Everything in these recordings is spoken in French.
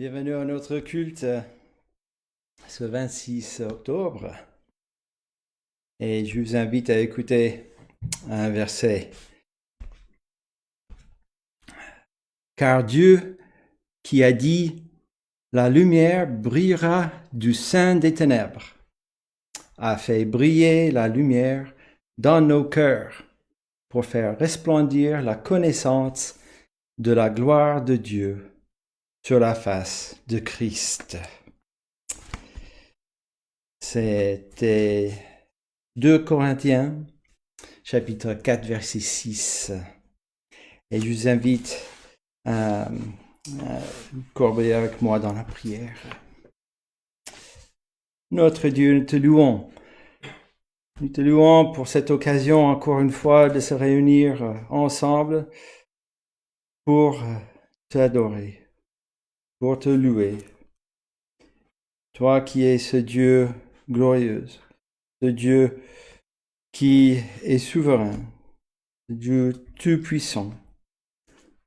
Bienvenue à notre culte ce 26 octobre. Et je vous invite à écouter un verset. Car Dieu qui a dit « La lumière brillera du sein des ténèbres » a fait briller la lumière dans nos cœurs pour faire resplendir la connaissance de la gloire de Dieu sur la face de Christ. C'était 2 Corinthiens, chapitre 4, verset 6. Et je vous invite à courber avec moi dans la prière. Notre Dieu, nous te louons. Nous te louons pour cette occasion, encore une fois, de se réunir ensemble pour t'adorer, pour te louer. Toi qui es ce Dieu glorieux, ce Dieu qui est souverain, ce Dieu tout-puissant,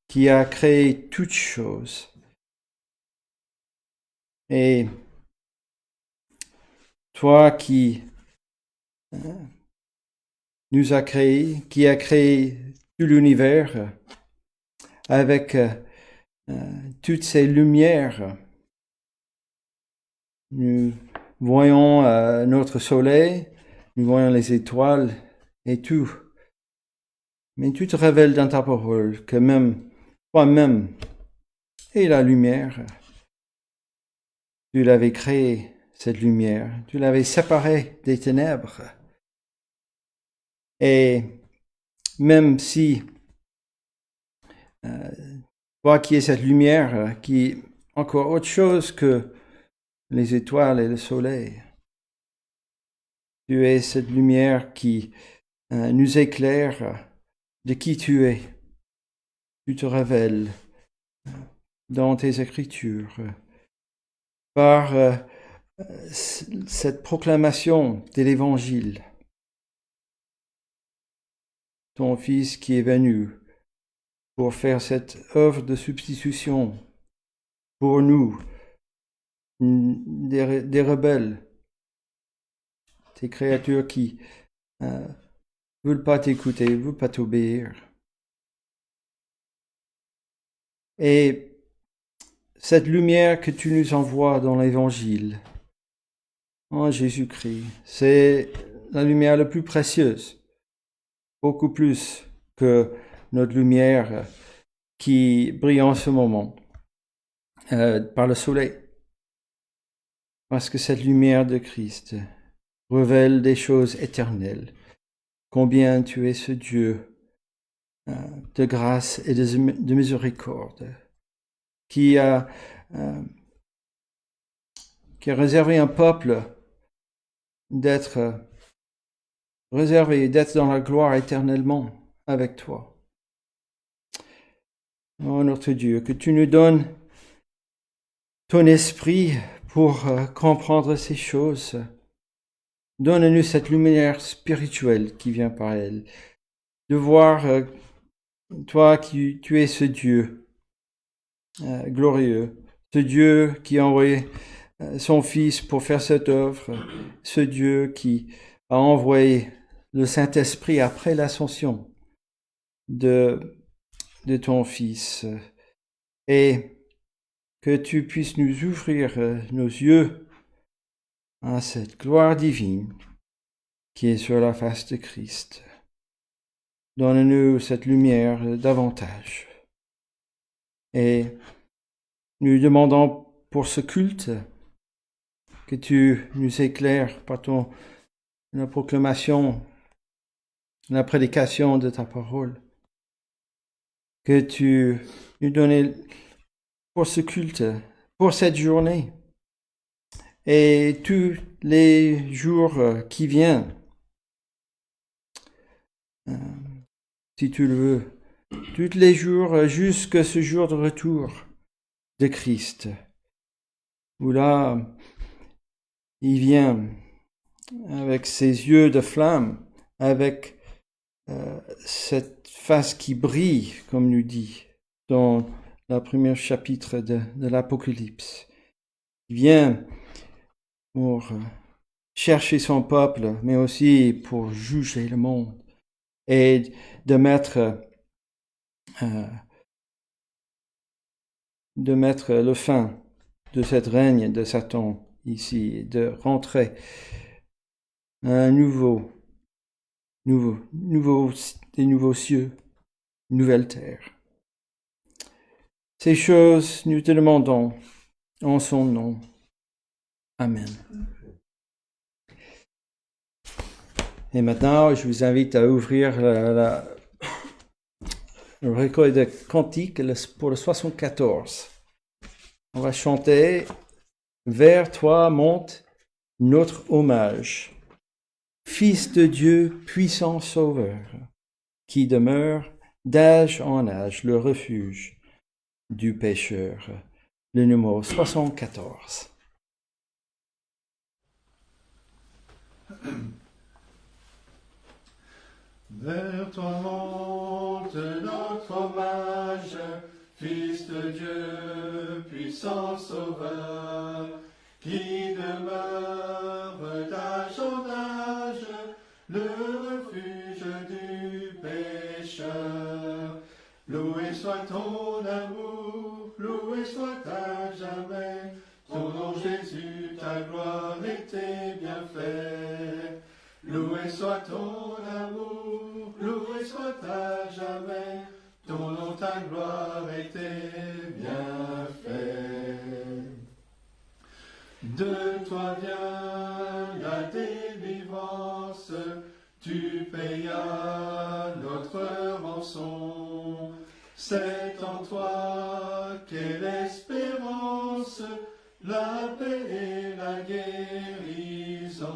qui a créé toutes choses. Et toi qui nous a créé, qui a créé tout l'univers avec toutes ces lumières. Nous voyons notre soleil, nous voyons les étoiles et tout. Mais tu te révèles dans ta parole que même toi-même et la lumière, tu l'avais créée, cette lumière, tu l'avais séparée des ténèbres. Et même si toi qui es cette lumière, qui est encore autre chose que les étoiles et le soleil, tu es cette lumière qui nous éclaire de qui tu es. Tu te révèles dans tes Écritures par cette proclamation de l'Évangile. Ton Fils qui est venu pour faire cette œuvre de substitution pour nous, des rebelles, des créatures qui ne veulent pas t'écouter, ne veulent pas t'obéir. Et cette lumière que tu nous envoies dans l'Évangile, en Jésus-Christ, c'est la lumière la plus précieuse, beaucoup plus que notre lumière qui brille en ce moment par le soleil. Parce que cette lumière de Christ révèle des choses éternelles. Combien tu es ce Dieu de grâce et de miséricorde qui a réservé un peuple d'être réservé, d'être dans la gloire éternellement avec toi. Oh notre Dieu, que tu nous donnes ton esprit pour comprendre ces choses. Donne-nous cette lumière spirituelle qui vient par elle, de voir toi qui tu es ce Dieu glorieux, ce Dieu qui a envoyé son Fils pour faire cette œuvre, ce Dieu qui a envoyé le Saint-Esprit après l'ascension de ton Fils, et que tu puisses nous ouvrir nos yeux à cette gloire divine qui est sur la face de Christ. Donne-nous cette lumière davantage. Et nous demandons pour ce culte que tu nous éclaires par la proclamation, la prédication de ta parole. Que tu nous donnes pour ce culte, pour cette journée et tous les jours qui viennent, si tu le veux, tous les jours jusqu'à ce jour de retour de Christ, où là, il vient avec ses yeux de flamme, avec cette face qui brille, comme nous dit dans le premier chapitre de l'Apocalypse. Il vient pour chercher son peuple, mais aussi pour juger le monde et de mettre le fin de cette règne de Satan ici, de rentrer un des nouveaux cieux, une nouvelle terre. Ces choses, nous te demandons en son nom. Amen. Et maintenant, je vous invite à ouvrir le recueil de cantiques pour le 74. On va chanter « Vers toi monte notre hommage, Fils de Dieu, puissant Sauveur, qui demeure d'âge en âge le refuge du pécheur. » Le numéro 74. Vers toi monte notre hommage, Fils de Dieu, puissant Sauveur, qui demeure d'âge en âge, le refuge du pécheur. Loué soit ton amour, loué soit à jamais, ton nom Jésus, ta gloire et tes bienfaits. Loué soit ton amour, loué soit à jamais, ton nom, ta gloire et tes bienfaits. De toi vient la délivrance, tu payas notre rançon. C'est en toi qu'est l'espérance, la paix et la guérison.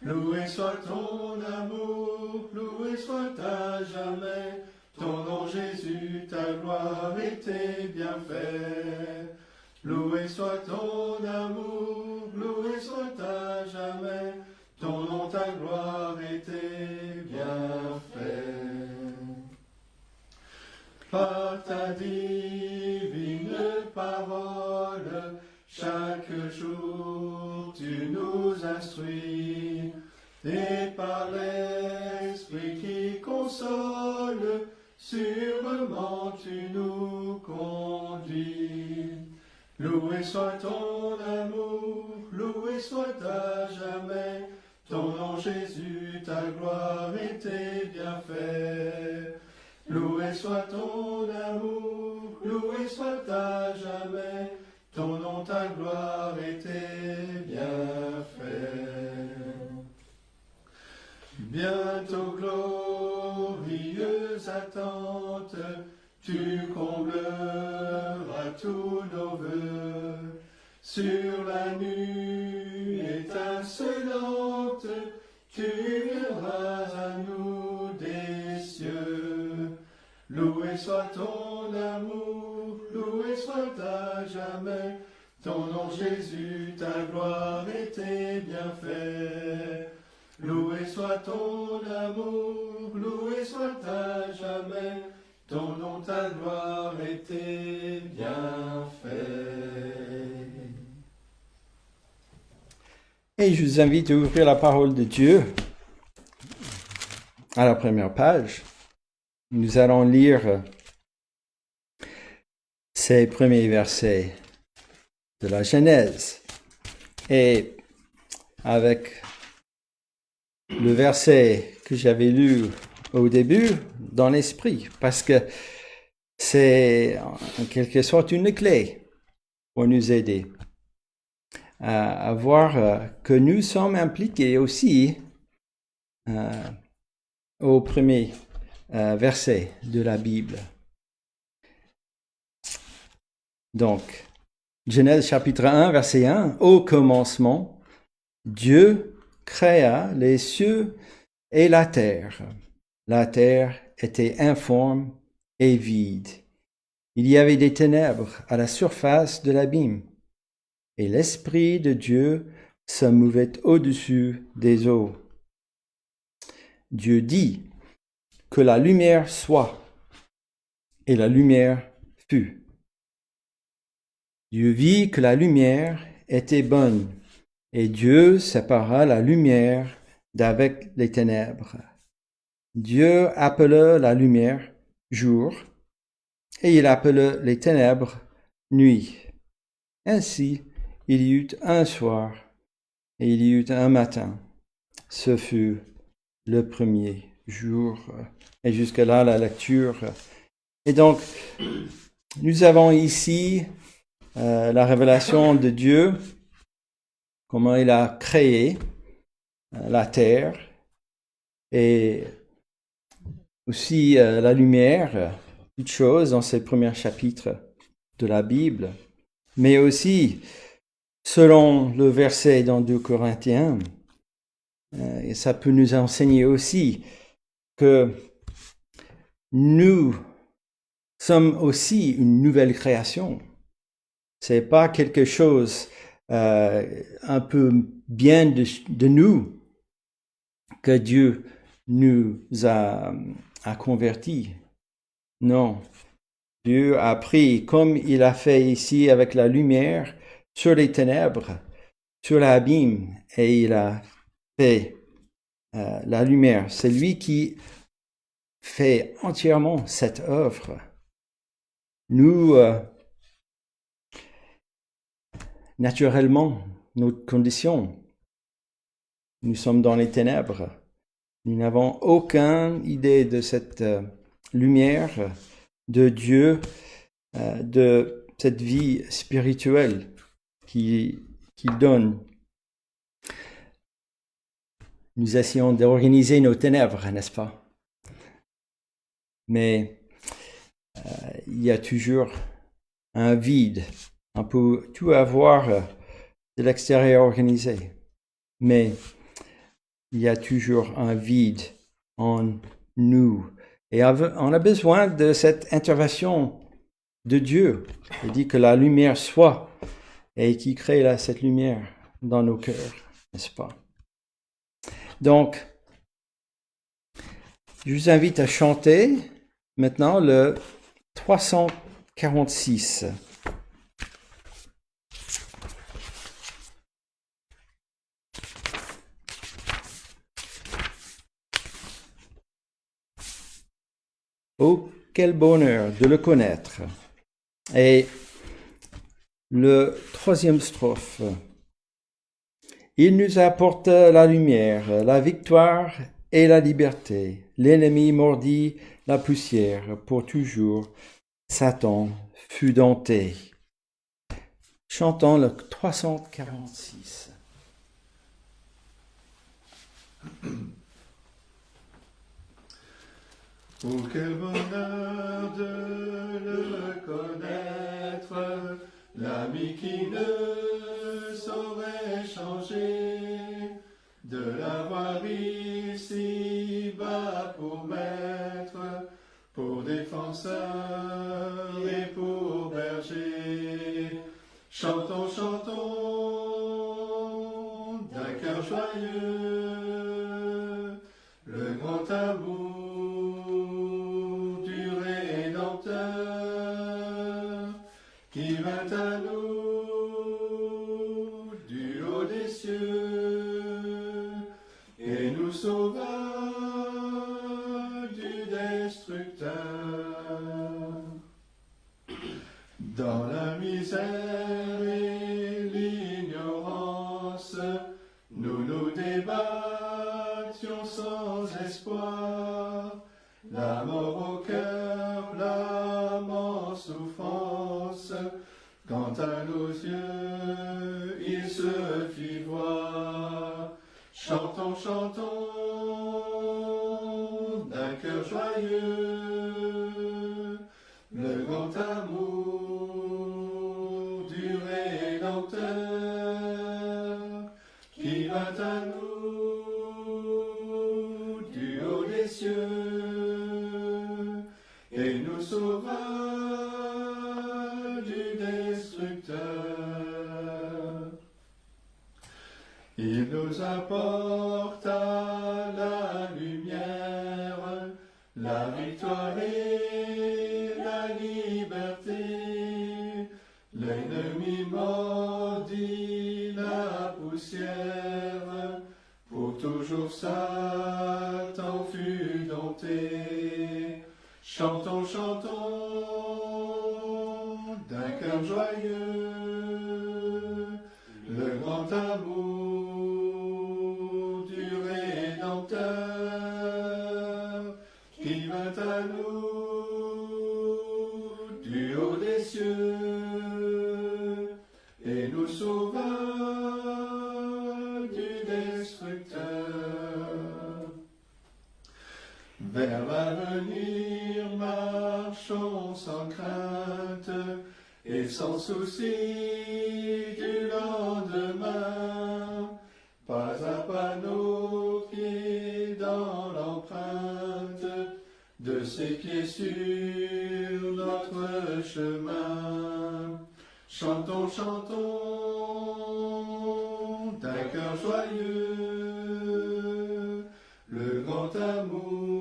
Loué soit ton amour, loué soit à jamais, ton nom Jésus, ta gloire et tes bienfaits. Loué soit ton amour, loué soit à jamais, ton nom, ta gloire et tes bienfaits. Par ta divine parole, chaque jour tu nous instruis, et par l'Esprit qui console, sûrement tu nous conduis. Loué soit ton amour, loué soit à jamais, ton nom Jésus, ta gloire et tes bienfaits. Loué soit ton amour, loué soit à jamais, ton nom, ta gloire et tes bienfaits. Bientôt glorieuse attente, tu combleras tous nos vœux. Sur la nue étincelante, tu viendras à nous des cieux. Loué soit ton amour, loué soit à jamais, ton nom Jésus, ta gloire et tes bienfaits. Loué soit ton amour, loué soit à jamais, ton nom, ta gloire et tes bienfaits. Et je vous invite à ouvrir la parole de Dieu à la première page. Nous allons lire ces premiers versets de la Genèse. Et avec le verset que j'avais lu au début dans l'esprit, parce que c'est en quelque sorte une clé pour nous aider à voir que nous sommes impliqués aussi au premier verset de la Bible. Donc, Genèse chapitre 1, verset 1, « Au commencement, Dieu créa les cieux et la terre. La terre était informe et vide. Il y avait des ténèbres à la surface de l'abîme, et l'Esprit de Dieu se mouvait au-dessus des eaux. Dieu dit que la lumière soit, et la lumière fut. Dieu vit que la lumière était bonne, et Dieu sépara la lumière d'avec les ténèbres. Dieu appela la lumière jour, et il appela les ténèbres nuit. Ainsi, il y eut un soir, et il y eut un matin. Ce fut le premier jour. Et jusqu'à là, la lecture. Et donc, nous avons ici la révélation de Dieu, comment il a créé la terre, et aussi la lumière, toutes choses dans ces premiers chapitres de la Bible, mais aussi, selon le verset dans 2 Corinthiens, et ça peut nous enseigner aussi que nous sommes aussi une nouvelle création. C'est pas quelque chose un peu bien de nous que Dieu nous a convertis. Non. Dieu a pris, comme il a fait ici avec la lumière, sur les ténèbres, sur l'abîme, et il a fait la lumière. C'est lui qui fait entièrement cette œuvre. Nous, naturellement, notre condition, nous sommes dans les ténèbres. Nous n'avons aucune idée de cette lumière de Dieu, de cette vie spirituelle qu'il donne. Nous essayons d'organiser nos ténèbres, n'est-ce pas? Mais il y a toujours un vide. On peut tout avoir de l'extérieur organisé, mais il y a toujours un vide en nous. Et on a besoin de cette intervention de Dieu. Il dit que la lumière soit, et qui crée cette lumière dans nos cœurs, n'est-ce pas? Donc, je vous invite à chanter maintenant le 346. Oh, quel bonheur de le connaître. Et le troisième strophe. Il nous apporte la lumière, la victoire et la liberté. L'ennemi mordit la poussière pour toujours. Satan fut dompté. Chantons le 346. Oh, quel bonheur de le connaître, l'ami qui ne saurait changer, de l'avoir ici bas pour maître, pour défenseur et pour berger. Chantons, chantons, d'un cœur joyeux, le grand amour du Rédempteur, qui vint à nous du haut des cieux, et nous sauva du destructeur. Dans la misère et l'ignorance, nous nous débattions sans espoir, la mort au cœur, l'âme en souffrance, quand à nos yeux il se fit voir. Chantons, chantons, d'un cœur joyeux, le grand amour du Rédempteur, qui vint à nous du haut des cieux, et nous sauva du destructeur. Il nous apporta la lumière, la victoire et la liberté. poussière, pour toujours Satan fut dompté. Chantons, chantons, d'un cœur joyeux, le grand amour du Rédempteur, qui vint à nous du haut des cieux, et nous sauva du destructeur. Vers l'avenir marchons sans crainte et sans souci du lendemain. Pas à pas nos pieds dans l'empreinte de ses pieds sur notre chemin. Chantons, chantons, d'un cœur joyeux, le grand amour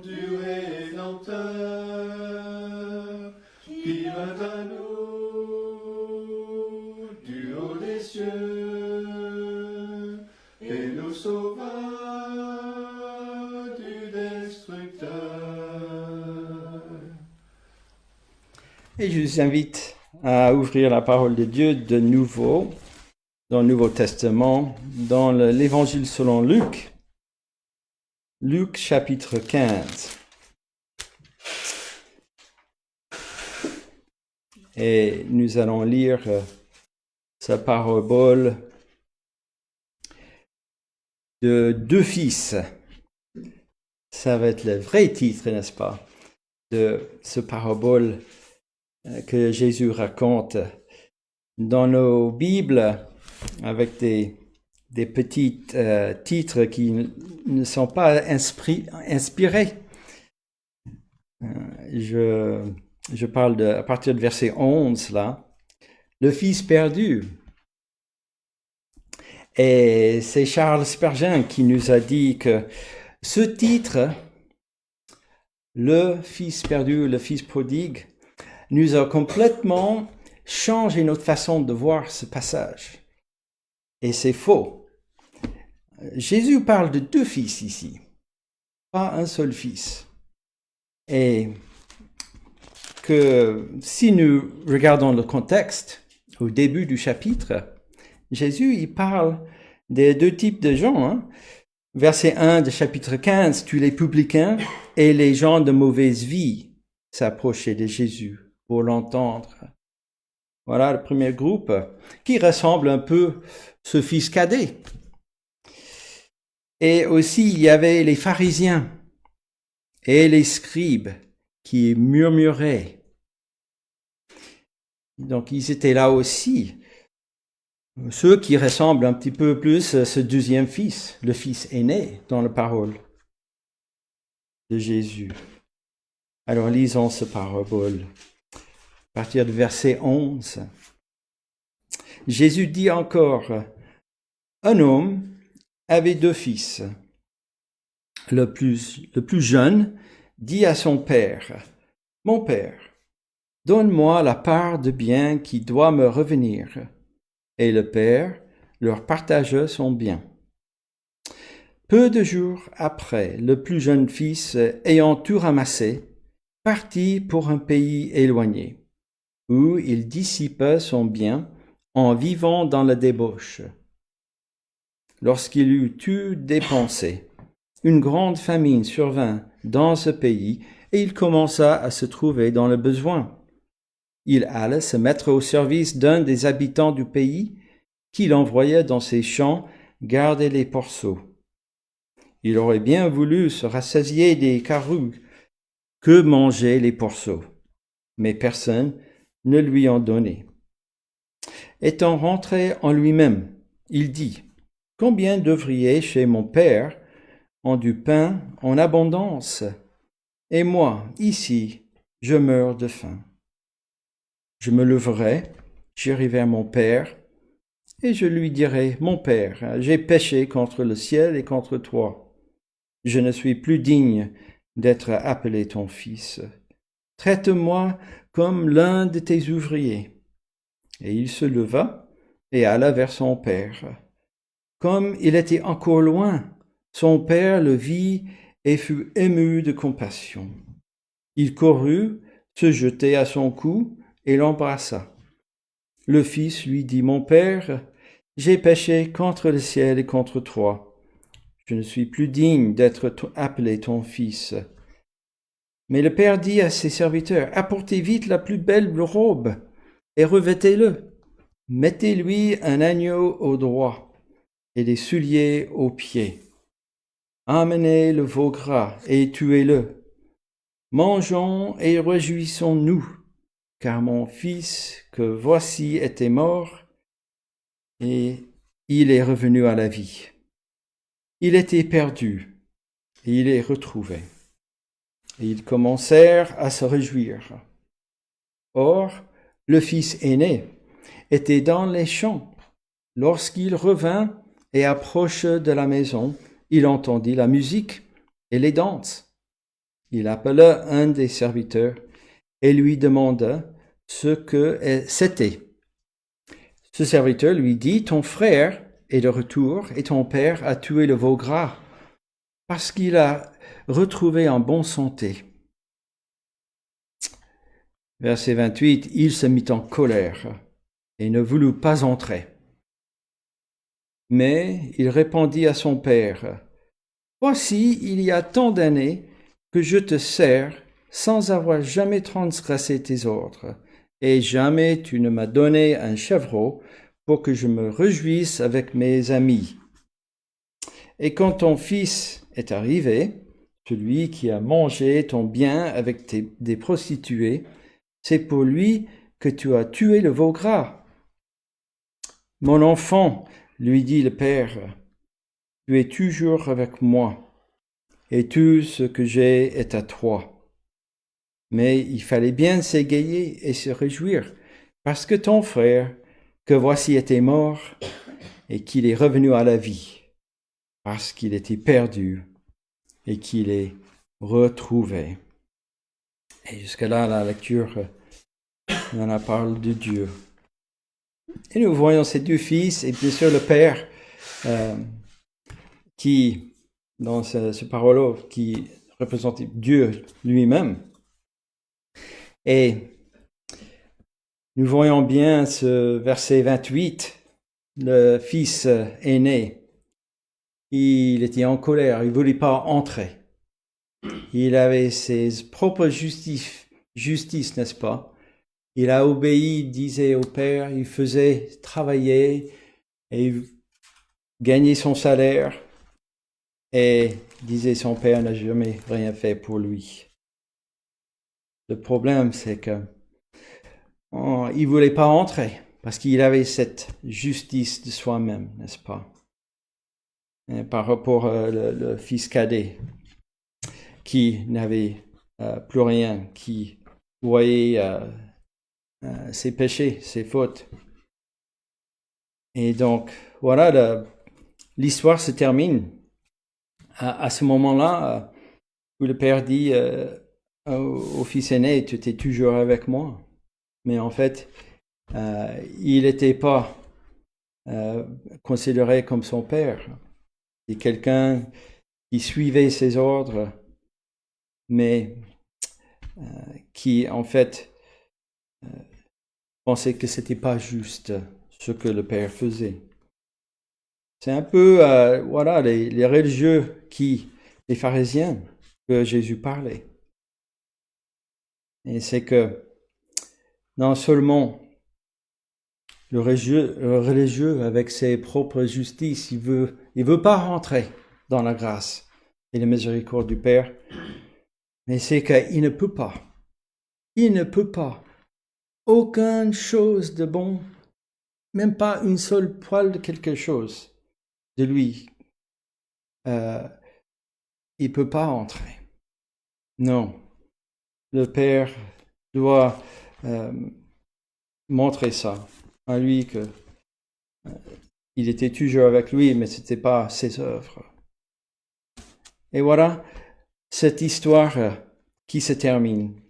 du Rédempteur, qui vint à nous du haut des cieux, et nous sauva du destructeur. Et je vous invite à ouvrir la parole de Dieu de nouveau dans le Nouveau Testament, dans l'Évangile selon Luc. Luc chapitre 15. Et nous allons lire sa parabole de deux fils. Ça va être le vrai titre, n'est-ce pas, de ce parabole que Jésus raconte dans nos Bibles avec des petits titres qui ne sont pas inspirés. Je parle à partir de verset 11, là. Le fils perdu. Et c'est Charles Spurgeon qui nous a dit que ce titre, le fils perdu, le fils prodigue, nous a complètement changé notre façon de voir ce passage. Et c'est faux. Jésus parle de deux fils ici, pas un seul fils. Et que si nous regardons le contexte, au début du chapitre, Jésus, il parle des deux types de gens. Hein. Verset 1 de chapitre 15, tous les publicains et les gens de mauvaise vie s'approchaient de Jésus pour l'entendre. Voilà le premier groupe qui ressemble un peu ce fils cadet. Et aussi, il y avait les pharisiens et les scribes qui murmuraient. Donc, ils étaient là aussi. Ceux qui ressemblent un petit peu plus à ce deuxième fils, le fils aîné dans la parole de Jésus. Alors, lisons ce parabole. À partir du verset 11. Jésus dit encore, un homme avait deux fils. Le plus jeune dit à son père, « Mon père, donne-moi la part de bien qui doit me revenir. » Et le père leur partagea son bien. Peu de jours après, le plus jeune fils, ayant tout ramassé, partit pour un pays éloigné, où il dissipa son bien en vivant dans la débauche. Lorsqu'il eut tout dépensé, une grande famine survint dans ce pays et il commença à se trouver dans le besoin. Il alla se mettre au service d'un des habitants du pays qu'il envoya dans ses champs garder les porceaux. Il aurait bien voulu se rassasier des carouges que mangeaient les porceaux, mais personne ne lui en donnait. Étant rentré en lui-même, il dit, « Combien d'ouvriers chez mon père ont du pain en abondance, et moi, ici, je meurs de faim. Je me leverai, j'irai vers mon père, et je lui dirai, « Mon père, j'ai péché contre le ciel et contre toi. Je ne suis plus digne d'être appelé ton fils. Traite-moi comme l'un de tes ouvriers. » Et il se leva et alla vers son père. Comme il était encore loin, son père le vit et fut ému de compassion. Il courut, se jetait à son cou et l'embrassa. Le fils lui dit, « Mon père, j'ai péché contre le ciel et contre toi. Je ne suis plus digne d'être appelé ton fils. » Mais le père dit à ses serviteurs, « Apportez vite la plus belle robe et revêtez-le. Mettez-lui un agneau au doigt et des souliers aux pieds. Amenez le veau gras et tuez-le. Mangeons et réjouissons-nous, car mon fils que voici était mort et il est revenu à la vie. Il était perdu et il est retrouvé. » Et ils commencèrent à se réjouir. Or, le fils aîné était dans les champs. Lorsqu'il revint et approche de la maison, il entendit la musique et les danses. Il appela un des serviteurs et lui demanda ce que c'était. Ce serviteur lui dit, « Ton frère est de retour et ton père a tué le veau gras parce qu'il a retrouvé en bonne santé. » Verset 28, il se mit en colère et ne voulut pas entrer. Mais il répondit à son père, « Voici, il y a tant d'années que je te sers sans avoir jamais transgressé tes ordres, et jamais tu ne m'as donné un chevreau pour que je me réjouisse avec mes amis. Et quand ton fils est arrivé, celui qui a mangé ton bien avec des prostituées, c'est pour lui que tu as tué le veau gras. » « Mon enfant, lui dit le père, tu es toujours avec moi, et tout ce que j'ai est à toi. Mais il fallait bien s'égayer et se réjouir, parce que ton frère, que voici était mort, et qu'il est revenu à la vie, parce qu'il était perdu, et qu'il est retrouvé. » Et jusqu'à là, la lecture, on en parle de Dieu. Et nous voyons ces deux fils, et bien sûr le père, qui, dans ce parole, qui représente Dieu lui-même. Et nous voyons bien ce verset 28, le fils aîné, il était en colère, il ne voulait pas entrer. Il avait ses propres justices, n'est-ce pas? Il a obéi, il disait au père, il faisait travailler et gagner son salaire. Et disait son père n'a jamais rien fait pour lui. Le problème, c'est que il voulait pas entrer parce qu'il avait cette justice de soi-même, n'est-ce pas? Et par rapport le fils cadet qui n'avait plus rien, qui voyait ses péchés, ses fautes. Et donc, voilà, l'histoire se termine. À ce moment-là, où le père dit au fils aîné, tu étais toujours avec moi. Mais en fait, il n'était pas considéré comme son père. C'est quelqu'un qui suivait ses ordres, mais qui en fait pensait que c'était pas juste ce que le père faisait. C'est un peu, voilà, les religieux les pharisiens que Jésus parlait. Et c'est que non seulement le religieux avec ses propres justices, il veut pas rentrer dans la grâce et la miséricorde du Père, mais c'est qu'il ne peut pas. Il ne peut pas. Aucune chose de bon, même pas une seule poil de quelque chose de lui. Il peut pas entrer. Non. Le Père doit montrer ça à lui que il était toujours avec lui, mais c'était pas ses œuvres. Et voilà cette histoire qui se termine.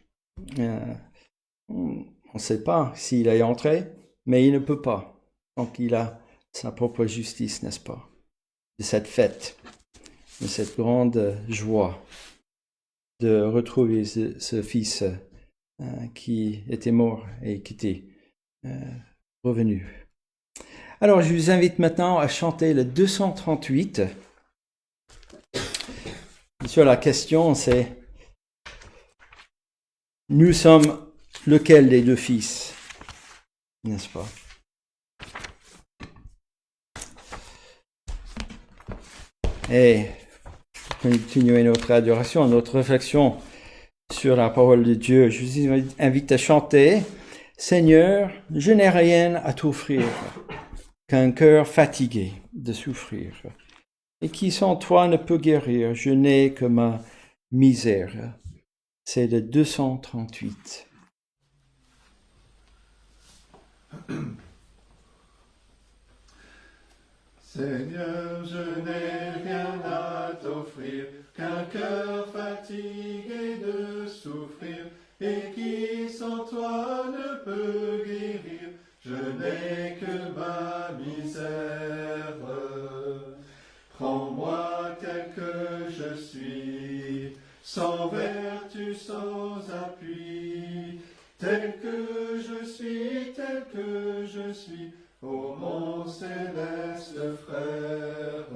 On ne sait pas s'il est entré, mais il ne peut pas Donc il a sa propre justice, n'est-ce pas? De cette fête, de cette grande joie de retrouver ce fils qui était mort et qui était revenu. Alors, je vous invite maintenant à chanter le 238. Bien sûr, la question, c'est « Nous sommes lequel des deux fils ?» N'est-ce pas? Et pour continuer notre adoration, notre réflexion sur la parole de Dieu, je vous invite à chanter « Seigneur, je n'ai rien à t'offrir qu'un cœur fatigué de souffrir, et qui sans toi ne peut guérir, je n'ai que ma misère. » C'est le 238. Seigneur, je n'ai rien à t'offrir qu'un cœur fatigué de souffrir et qui sans toi ne peut guérir. Je n'ai que ma misère. Prends-moi tel que je suis, sans vertu, sans appui, tel que je suis, ô mon céleste frère.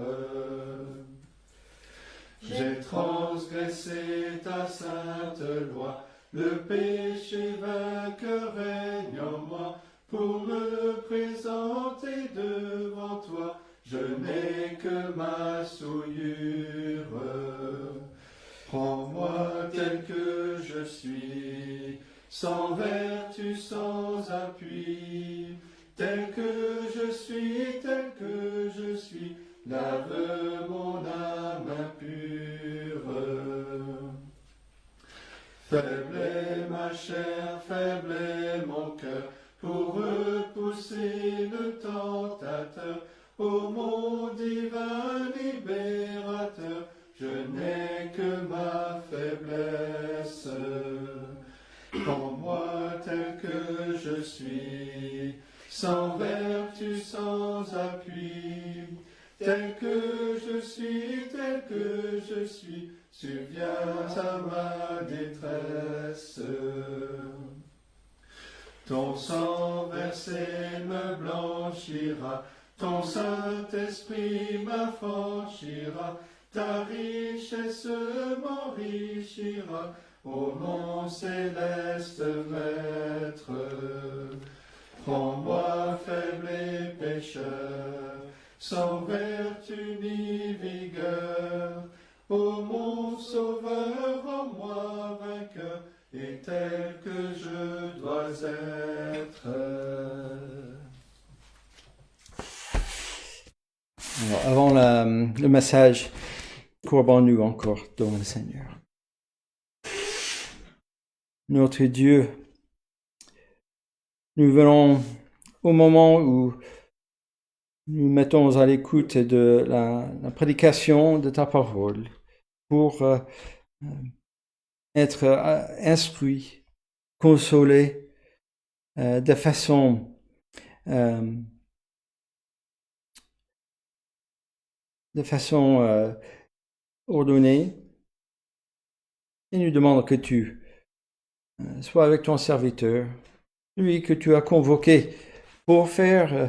J'ai transgressé ta sainte loi, le péché vainqueur règne en moi, pour me présenter devant toi, je n'ai que ma souillure. Prends-moi tel que je suis, sans vertu, sans appui, tel que je suis, lave mon âme impure. Faible est ma chair, faible est mon cœur, pour repousser le tentateur. Ô mon divin libérateur, je n'ai que ma faiblesse. Prends-moi tel que je suis, sans vertu, sans appui, tel que je suis, subviens à ma détresse. Ton sang versé me blanchira, ton Saint-Esprit m'affranchira, ta richesse m'enrichira, ô mon céleste Maître. Prends-moi faible et pécheur, sans vertu ni vigueur, ô mon Sauveur, en moi vainqueur, et tel que je dois être. Alors, avant le message, courbons-nous encore devant le Seigneur. Notre Dieu, nous venons au moment où nous mettons à l'écoute de la prédication de ta parole pour être instruits, consolés de façon ordonnée. Et nous demandons que tu sois avec ton serviteur, lui que tu as convoqué pour faire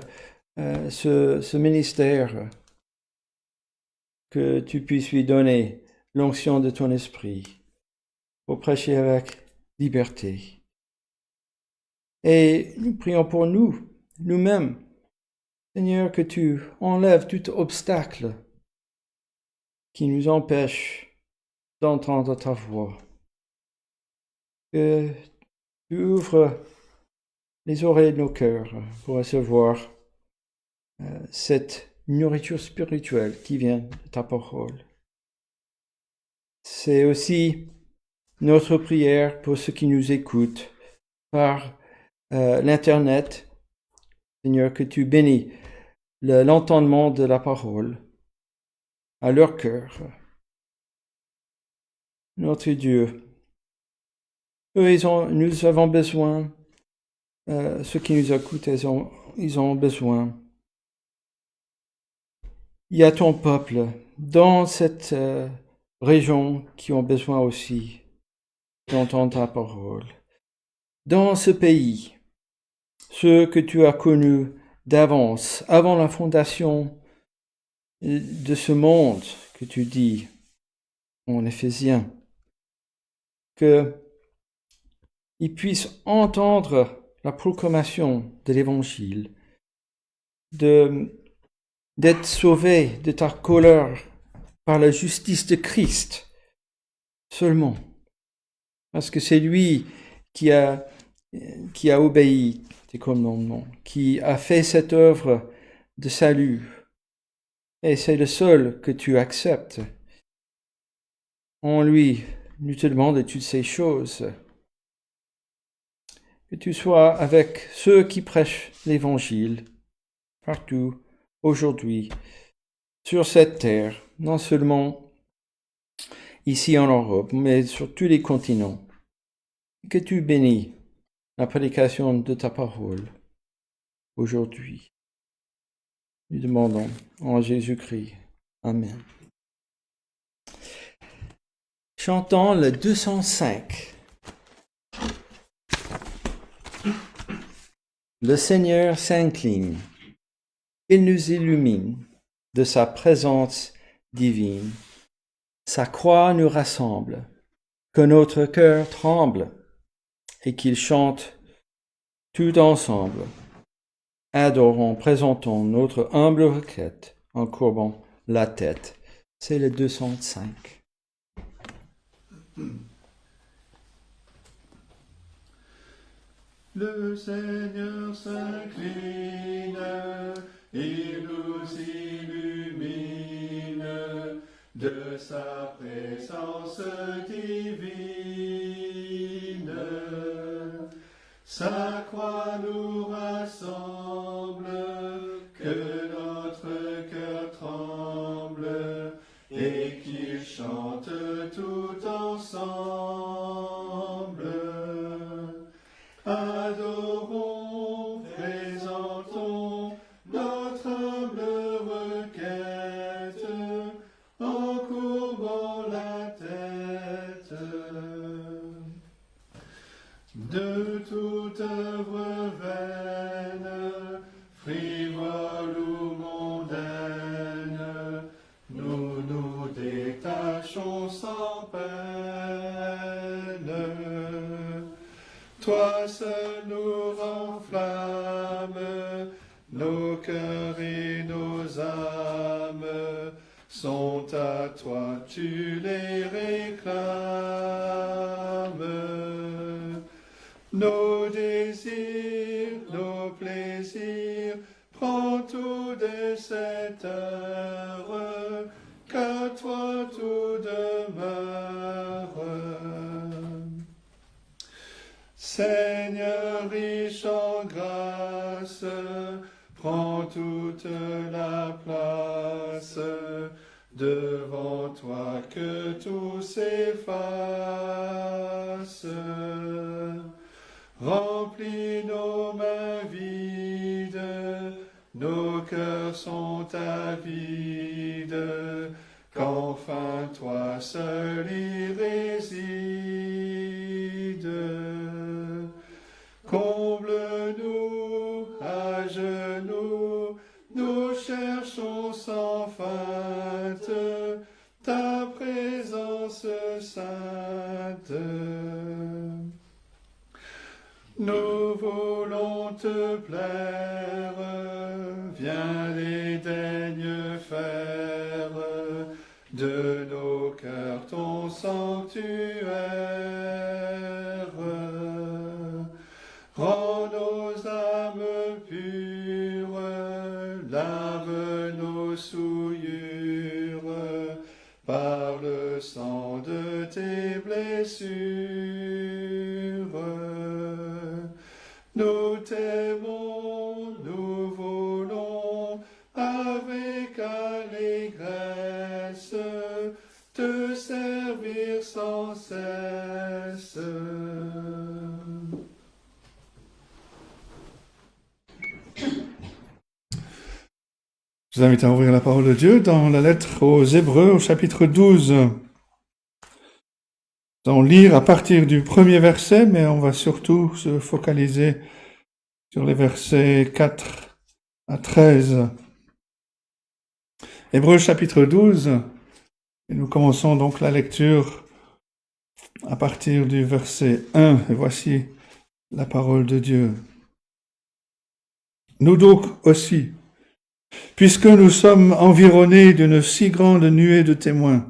ce ministère, que tu puisses lui donner l'onction de ton esprit pour prêcher avec liberté. Et nous prions pour nous-mêmes, Seigneur, que tu enlèves tout obstacle qui nous empêche d'entendre ta voix. Que tu ouvres les oreilles de nos cœurs pour recevoir cette nourriture spirituelle qui vient de ta parole. C'est aussi notre prière pour ceux qui nous écoutent par l'Internet. Seigneur, que tu bénis l'entendement de la parole à leur cœur. Notre Dieu, nous avons besoin, ceux qui nous écoutent, ils ont besoin il y a ton peuple dans cette région qui ont besoin aussi d'entendre ta parole. Dans ce pays, ceux que tu as connus d'avance, avant la fondation de ce monde que tu dis en Éphésiens, qu'ils puissent entendre la proclamation de l'Évangile, d'être sauvés de ta colère par la justice de Christ seulement, parce que c'est lui qui a obéi tes commandements, qui a fait cette œuvre de salut, et c'est le seul que tu acceptes. En lui, nous te demandons toutes ces choses. Que tu sois avec ceux qui prêchent l'Évangile partout, aujourd'hui, sur cette terre, non seulement ici en Europe, mais sur tous les continents. Que tu bénis la prédication de ta parole aujourd'hui. Nous demandons en Jésus-Christ. Amen. Chantons le 205. Le Seigneur s'incline. Il nous illumine de sa présence divine. Sa croix nous rassemble, que notre cœur tremble et qu'il chante tout ensemble. Adorons, présentons notre humble requête en courbant la tête. C'est le 205. Le Seigneur s'incline, il nous illumine de sa présence divine. Sa croix nous rassemble, que notre cœur tremble et qu'il chante tout ensemble. Adorons, présentons notre humble requête en courbant la tête. De toute œuvre vaine, frivole ou mondaine, nous nous détachons sans peine. Toi seul nous renflamme, nos cœurs et nos âmes sont à toi, tu les réclames. Nos désirs, nos plaisirs, prends tout de cette heure, qu'à toi tout demeure. Seigneur riche en grâce, prends toute la place, devant toi que tout s'efface. Remplis nos mains vides, nos cœurs sont avides, qu'enfin toi seul y résides. Comble-nous à genoux, nous cherchons sans feinte ta présence sainte. Nous voulons te plaire, viens et daigne faire de nos cœurs ton sanctuaire. Rends nos âmes pures, lave nos souillures par le sang de tes blessures. Nous t'aimons, nous voulons avec allégresse te servir sans cesse. Je vous invite à ouvrir la parole de Dieu dans la lettre aux Hébreux au chapitre 12. Nous allons lire à partir du premier verset, mais on va surtout se focaliser sur les versets 4 à 13. Hébreux chapitre 12, et nous commençons donc la lecture à partir du verset 1. Et voici la parole de Dieu. Nous donc aussi, puisque nous sommes environnés d'une si grande nuée de témoins,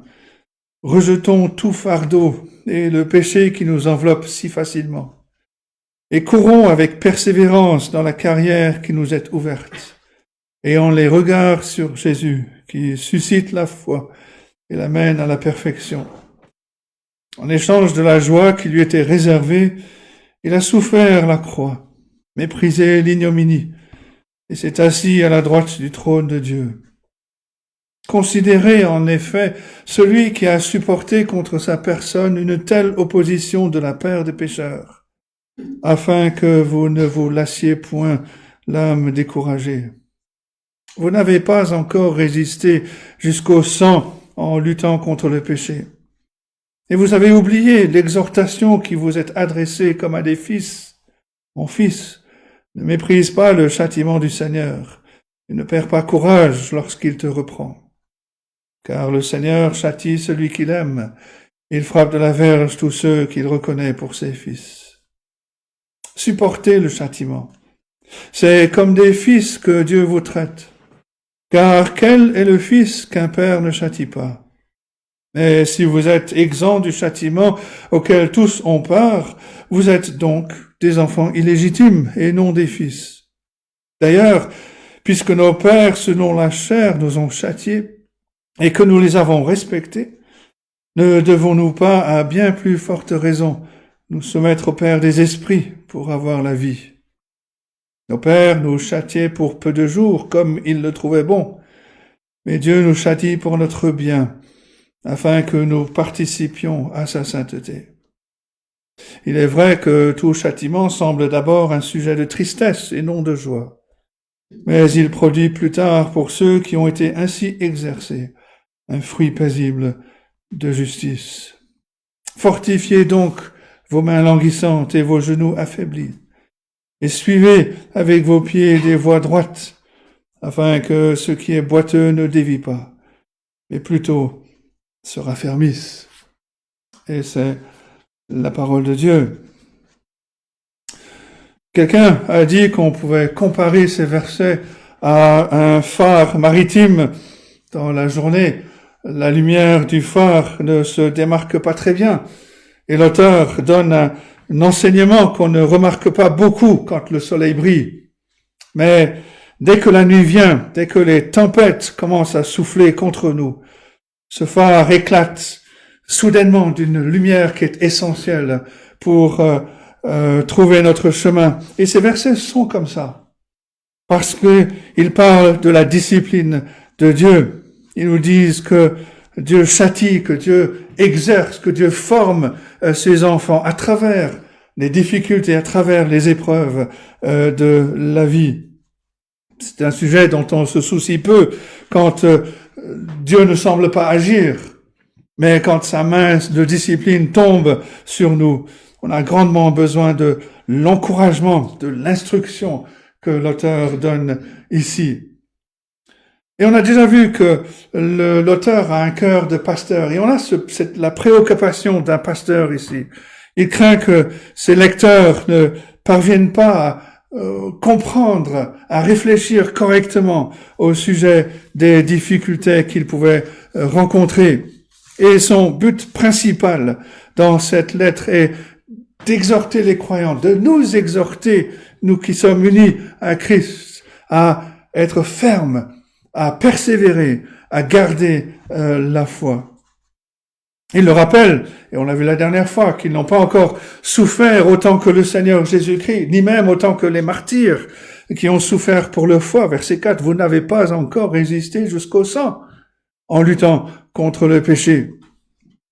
rejetons tout fardeau et le péché qui nous enveloppe si facilement, et courons avec persévérance dans la carrière qui nous est ouverte, ayant les regards sur Jésus, qui suscite la foi et l'amène à la perfection. En échange de la joie qui lui était réservée, il a souffert la croix, méprisé l'ignominie, et s'est assis à la droite du trône de Dieu. Considérez en effet celui qui a supporté contre sa personne une telle opposition de la part des pécheurs, afin que vous ne vous lassiez point l'âme découragée. Vous n'avez pas encore résisté jusqu'au sang en luttant contre le péché. Et vous avez oublié l'exhortation qui vous est adressée comme à des fils. Mon fils, ne méprise pas le châtiment du Seigneur, et ne perds pas courage lorsqu'il te reprend. Car le Seigneur châtie celui qu'il aime, il frappe de la verge tous ceux qu'il reconnaît pour ses fils. Supportez le châtiment. C'est comme des fils que Dieu vous traite. Car quel est le fils qu'un père ne châtie pas? Mais si vous êtes exempts du châtiment auquel tous ont part, vous êtes donc des enfants illégitimes et non des fils. D'ailleurs, puisque nos pères selon la chair nous ont châtiés et que nous les avons respectés, ne devons-nous pas à bien plus forte raison nous soumettre au Père des esprits pour avoir la vie? Nos pères nous châtiaient pour peu de jours, comme ils le trouvaient bon. Mais Dieu nous châtie pour notre bien, afin que nous participions à sa sainteté. Il est vrai que tout châtiment semble d'abord un sujet de tristesse et non de joie. Mais il produit plus tard, pour ceux qui ont été ainsi exercés, un fruit paisible de justice. Fortifiez donc vos mains languissantes et vos genoux affaiblis, et suivez avec vos pieds des voies droites, afin que ce qui est boiteux ne dévie pas, mais plutôt se raffermisse. Et c'est la parole de Dieu. Quelqu'un a dit qu'on pouvait comparer ces versets à un phare maritime. Dans la journée, la lumière du phare ne se démarque pas très bien, et l'auteur donne un enseignement qu'on ne remarque pas beaucoup quand le soleil brille. Mais dès que la nuit vient, dès que les tempêtes commencent à souffler contre nous, ce phare éclate soudainement d'une lumière qui est essentielle pour trouver notre chemin. Et ces versets sont comme ça, parce qu'ils parlent de la discipline de Dieu. Ils nous disent que Dieu châtie, que Dieu exerce, que Dieu forme ses enfants à travers les difficultés, à travers les épreuves de la vie. C'est un sujet dont on se soucie peu quand Dieu ne semble pas agir, mais quand sa main de discipline tombe sur nous, on a grandement besoin de l'encouragement, de l'instruction que l'auteur donne ici. Et on a déjà vu que l'auteur a un cœur de pasteur, et on a la préoccupation d'un pasteur ici. Il craint que ses lecteurs ne parviennent pas à comprendre, à réfléchir correctement au sujet des difficultés qu'ils pouvaient rencontrer. Et son but principal dans cette lettre est d'exhorter les croyants, de nous exhorter, nous qui sommes unis à Christ, à être fermes, à persévérer, à garder la foi. Il le rappelle, et on l'a vu la dernière fois, qu'ils n'ont pas encore souffert autant que le Seigneur Jésus-Christ, ni même autant que les martyrs qui ont souffert pour leur foi. Verset 4, vous n'avez pas encore résisté jusqu'au sang en luttant contre le péché.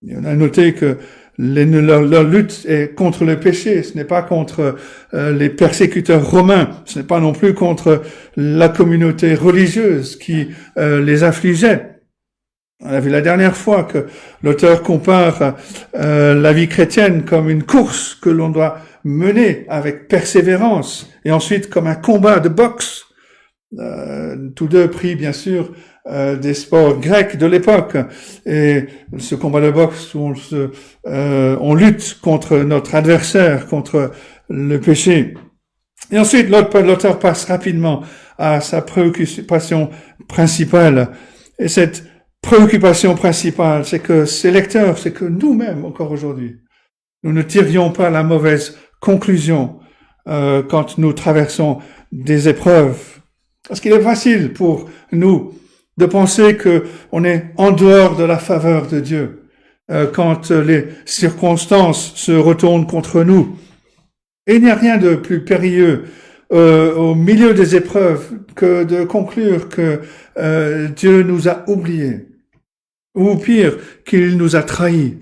Et on a noté que leur lutte est contre le péché, ce n'est pas contre les persécuteurs romains, ce n'est pas non plus contre la communauté religieuse qui les affligeait. On a vu la dernière fois que l'auteur compare la vie chrétienne comme une course que l'on doit mener avec persévérance et ensuite comme un combat de boxe. Tous deux pris bien sûr des sports grecs de l'époque, et ce combat de boxe où on lutte contre notre adversaire, contre le péché. Et ensuite l'auteur passe rapidement à sa préoccupation principale, et cette préoccupation principale, c'est que ses lecteurs, c'est que nous-mêmes encore aujourd'hui, nous ne tirions pas la mauvaise conclusion quand nous traversons des épreuves. Parce qu'il est facile pour nous de penser que on est en dehors de la faveur de Dieu quand les circonstances se retournent contre nous. Et il n'y a rien de plus périlleux au milieu des épreuves que de conclure que Dieu nous a oubliés, ou pire, qu'il nous a trahis.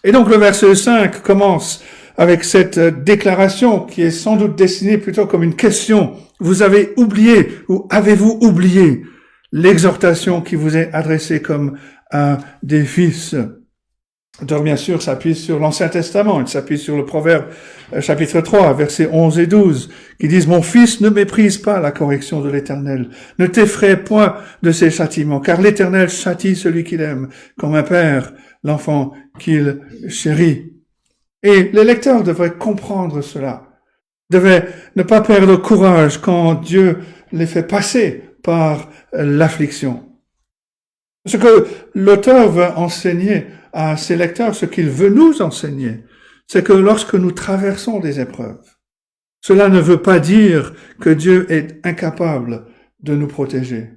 Et donc le verset 5 commence avec cette déclaration qui est sans doute destinée plutôt comme une question. Vous avez oublié, ou avez-vous oublié l'exhortation qui vous est adressée comme à des fils? Donc bien sûr, s'appuie sur l'Ancien Testament, il s'appuie sur le Proverbe chapitre 3, versets 11 et 12, qui disent « Mon fils, ne méprise pas la correction de l'Éternel, ne t'effraie point de ses châtiments, car l'Éternel châtie celui qu'il aime, comme un père l'enfant qu'il chérit. » Et les lecteurs devraient comprendre cela, devaient ne pas perdre courage quand Dieu les fait passer par l'affliction. Ce que l'auteur veut enseigner à ses lecteurs, ce qu'il veut nous enseigner, c'est que lorsque nous traversons des épreuves, cela ne veut pas dire que Dieu est incapable de nous protéger.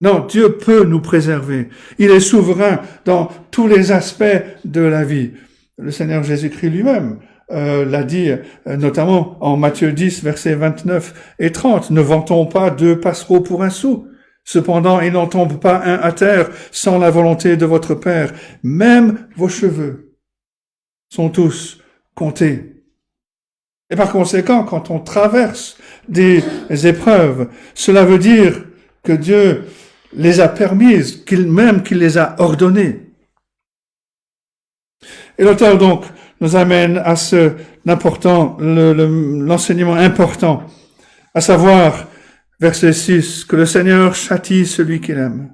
Non, Dieu peut nous préserver. Il est souverain dans tous les aspects de la vie. Le Seigneur Jésus-Christ lui-même l'a dit, notamment en Matthieu 10, versets 29 et 30. « Ne vantons pas 2 passereaux pour un sou. Cependant, il n'en tombe pas un à terre sans la volonté de votre Père. Même vos cheveux sont tous comptés. » Et par conséquent, quand on traverse des épreuves, cela veut dire que Dieu les a permises, qu'il les a ordonnées. Et l'auteur donc nous amène à l'enseignement important, à savoir, verset 6, que le Seigneur châtie celui qu'il aime.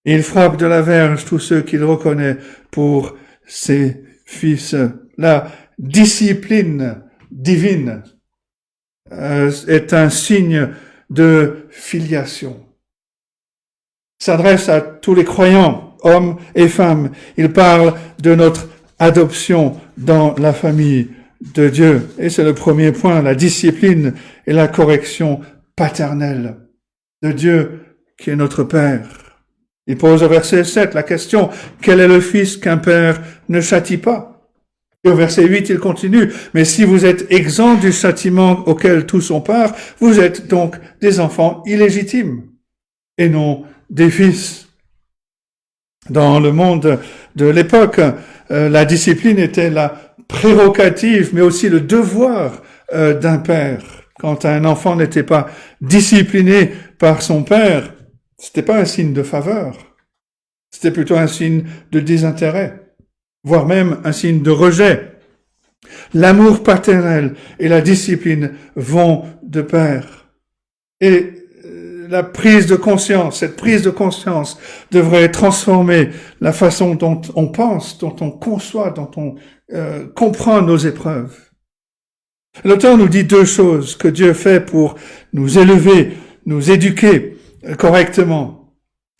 Et il frappe de la verge tous ceux qu'il reconnaît pour ses fils. La discipline divine est un signe de filiation. S'adresse à tous les croyants, hommes et femmes. Il parle de notre adoption dans la famille de Dieu. Et c'est le premier point, la discipline et la correction paternelle de Dieu qui est notre Père. Il pose au verset 7 la question, quel est le fils qu'un père ne châtie pas? Et au verset 8, il continue, mais si vous êtes exempts du châtiment auquel tous ont part, vous êtes donc des enfants illégitimes et non des fils. Dans le monde de l'époque, la discipline était la prérogative, mais aussi le devoir d'un père. Quand un enfant n'était pas discipliné par son père, c'était pas un signe de faveur. C'était plutôt un signe de désintérêt, voire même un signe de rejet. L'amour paternel et la discipline vont de pair. Et la prise de conscience, cette prise de conscience devrait transformer la façon dont on pense, dont on conçoit, dont on comprend nos épreuves. L'auteur nous dit 2 choses que Dieu fait pour nous élever, nous éduquer correctement.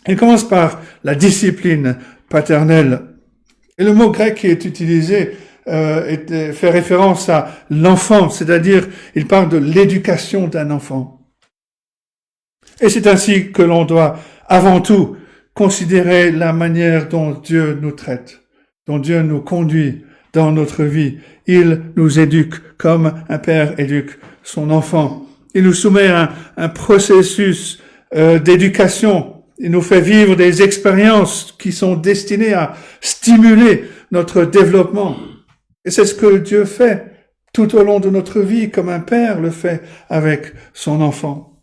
Il commence par la discipline paternelle. Et le mot grec qui est utilisé fait référence à l'enfant, c'est-à-dire il parle de l'éducation d'un enfant. Et c'est ainsi que l'on doit avant tout considérer la manière dont Dieu nous traite, dont Dieu nous conduit dans notre vie. Il nous éduque comme un père éduque son enfant. Il nous soumet à un processus d'éducation. Il nous fait vivre des expériences qui sont destinées à stimuler notre développement. Et c'est ce que Dieu fait tout au long de notre vie, comme un père le fait avec son enfant.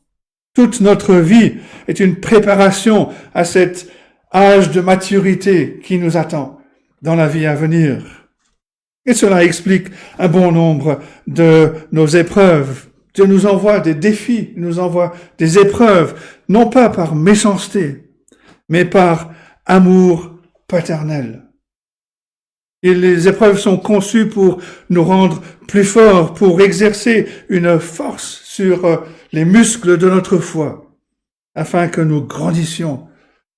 Toute notre vie est une préparation à cet âge de maturité qui nous attend dans la vie à venir. Et cela explique un bon nombre de nos épreuves. Dieu nous envoie des défis, il nous envoie des épreuves, non pas par méchanceté, mais par amour paternel. Et les épreuves sont conçues pour nous rendre plus forts, pour exercer une force sur les muscles de notre foi, afin que nous grandissions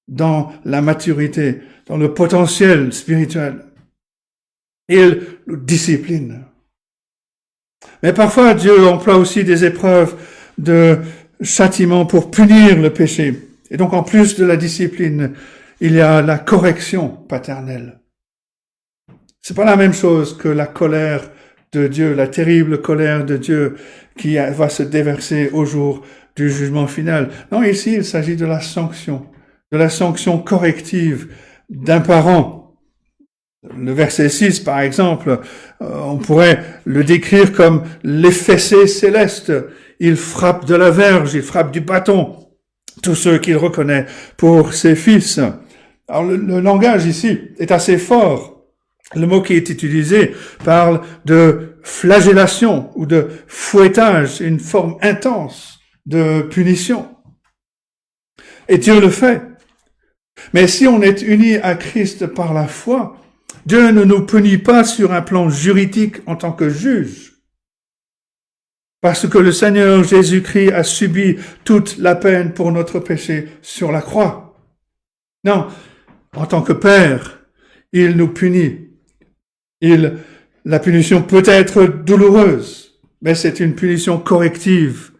dans la maturité, dans le potentiel spirituel. Il nous discipline. Mais parfois, Dieu emploie aussi des épreuves de châtiment pour punir le péché. Et donc, en plus de la discipline, il y a la correction paternelle. C'est pas la même chose que la colère de Dieu, la terrible colère de Dieu qui va se déverser au jour du jugement final. Non, ici, il s'agit de la sanction corrective d'un parent. Le verset 6, par exemple, on pourrait le décrire comme les fessées célestes. Il frappe de la verge, il frappe du bâton tous ceux qu'il reconnaît pour ses fils. Alors le langage ici est assez fort. Le mot qui est utilisé parle de flagellation ou de fouettage, une forme intense de punition. Et Dieu le fait. Mais si on est uni à Christ par la foi, Dieu ne nous punit pas sur un plan juridique en tant que juge, parce que le Seigneur Jésus-Christ a subi toute la peine pour notre péché sur la croix. Non, en tant que Père, il nous punit. La punition peut être douloureuse, mais c'est une punition corrective,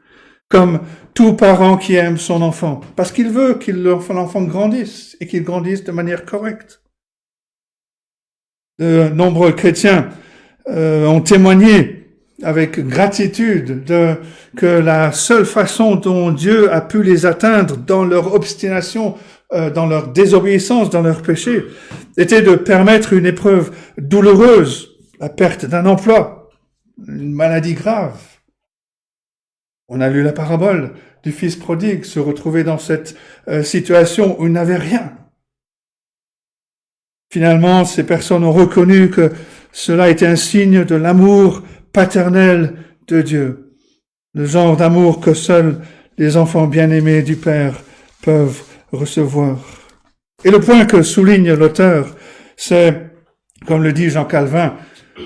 comme tout parent qui aime son enfant, parce qu'il veut que l'enfant grandisse et qu'il grandisse de manière correcte. De nombreux chrétiens ont témoigné avec gratitude que la seule façon dont Dieu a pu les atteindre dans leur obstination, dans leur désobéissance, dans leur péché, était de permettre une épreuve douloureuse, la perte d'un emploi, une maladie grave. On a lu la parabole du fils prodigue se retrouver dans cette situation où il n'avait rien. Finalement, ces personnes ont reconnu que cela était un signe de l'amour paternel de Dieu, le genre d'amour que seuls les enfants bien-aimés du Père peuvent recevoir. Et le point que souligne l'auteur, c'est, comme le dit Jean Calvin,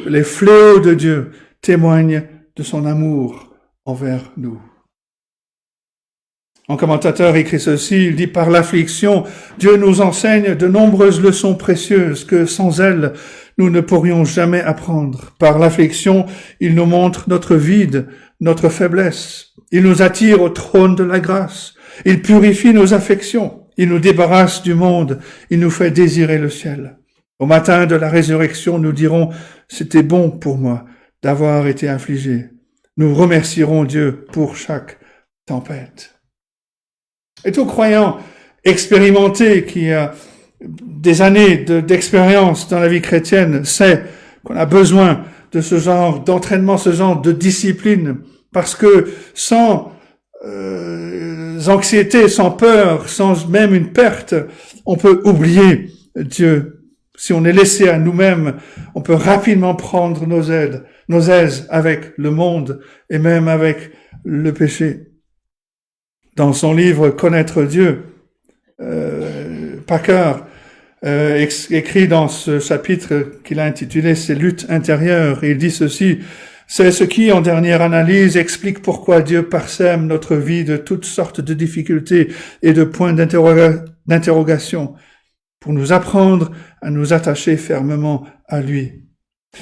les fléaux de Dieu témoignent de son amour envers nous. Un commentateur écrit ceci, il dit « Par l'affliction, Dieu nous enseigne de nombreuses leçons précieuses que sans elles, nous ne pourrions jamais apprendre. Par l'affliction, il nous montre notre vide, notre faiblesse. Il nous attire au trône de la grâce. Il purifie nos affections. Il nous débarrasse du monde. Il nous fait désirer le ciel. Au matin de la résurrection, nous dirons « C'était bon pour moi d'avoir été affligé. » Nous remercierons Dieu pour chaque tempête. Et tout croyant expérimenté qui a des années d'expérience dans la vie chrétienne sait qu'on a besoin de ce genre d'entraînement, ce genre de discipline, parce que sans anxiété, sans peur, sans même une perte, on peut oublier Dieu. Si on est laissé à nous-mêmes, on peut rapidement prendre nos aises avec le monde et même avec le péché. Dans son livre « Connaître Dieu », Packer écrit dans ce chapitre qu'il a intitulé « Ces luttes intérieures », il dit ceci, « C'est ce qui, en dernière analyse, explique pourquoi Dieu parsème notre vie de toutes sortes de difficultés et de points d'interrogation, pour nous apprendre à nous attacher fermement à lui. »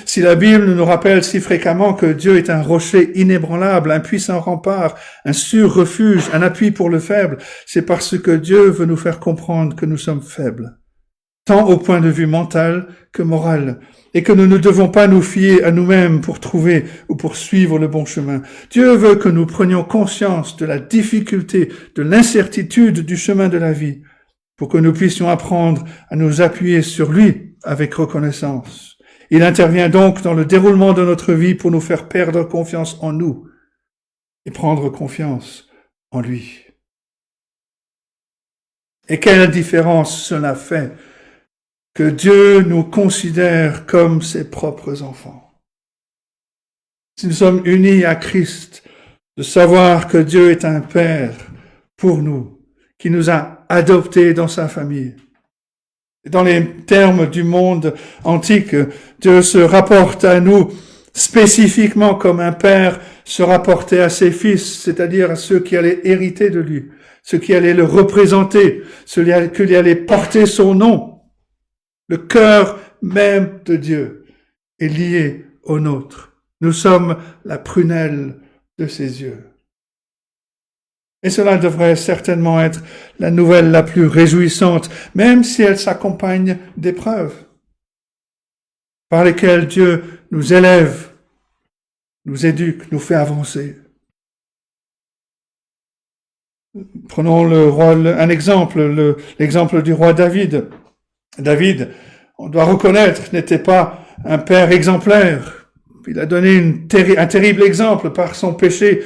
Si la Bible nous rappelle si fréquemment que Dieu est un rocher inébranlable, un puissant rempart, un sûr refuge, un appui pour le faible, c'est parce que Dieu veut nous faire comprendre que nous sommes faibles, tant au point de vue mental que moral, et que nous ne devons pas nous fier à nous-mêmes pour trouver ou pour suivre le bon chemin. Dieu veut que nous prenions conscience de la difficulté, de l'incertitude du chemin de la vie, pour que nous puissions apprendre à nous appuyer sur lui avec reconnaissance. Il intervient donc dans le déroulement de notre vie pour nous faire perdre confiance en nous et prendre confiance en lui. Et quelle différence cela fait que Dieu nous considère comme ses propres enfants. Si nous sommes unis à Christ, de savoir que Dieu est un Père pour nous, qui nous a adoptés dans sa famille. Dans les termes du monde antique, Dieu se rapporte à nous spécifiquement comme un père se rapportait à ses fils, c'est-à-dire à ceux qui allaient hériter de lui, ceux qui allaient le représenter, ceux qui allaient porter son nom. Le cœur même de Dieu est lié au nôtre. Nous sommes la prunelle de ses yeux. Et cela devrait certainement être la nouvelle la plus réjouissante, même si elle s'accompagne d'épreuves par lesquelles Dieu nous élève, nous éduque, nous fait avancer. Prenons un exemple, l'exemple du roi David. David, on doit reconnaître, n'était pas un père exemplaire. Il a donné un terrible exemple par son péché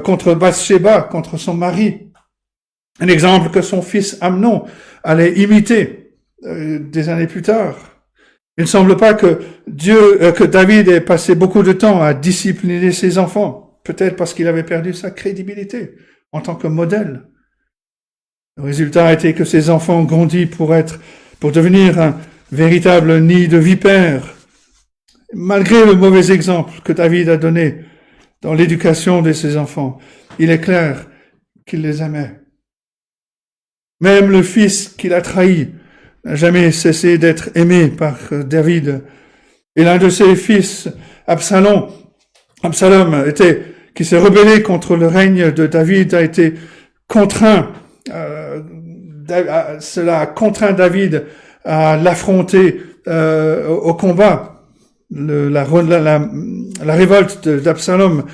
contre Bathsheba, contre son mari. Un exemple que son fils Amnon allait imiter des années plus tard. Il ne semble pas que David ait passé beaucoup de temps à discipliner ses enfants, peut-être parce qu'il avait perdu sa crédibilité en tant que modèle. Le résultat a été que ses enfants ont grandi pour devenir un véritable nid de vipères. Malgré le mauvais exemple que David a donné dans l'éducation de ses enfants, il est clair qu'il les aimait. Même le fils qu'il a trahi n'a jamais cessé d'être aimé par David. Et l'un de ses fils, Absalom, qui s'est rebellé contre le règne de David, a été contraint. Cela a contraint David à l'affronter au combat. La révolte d'Absalom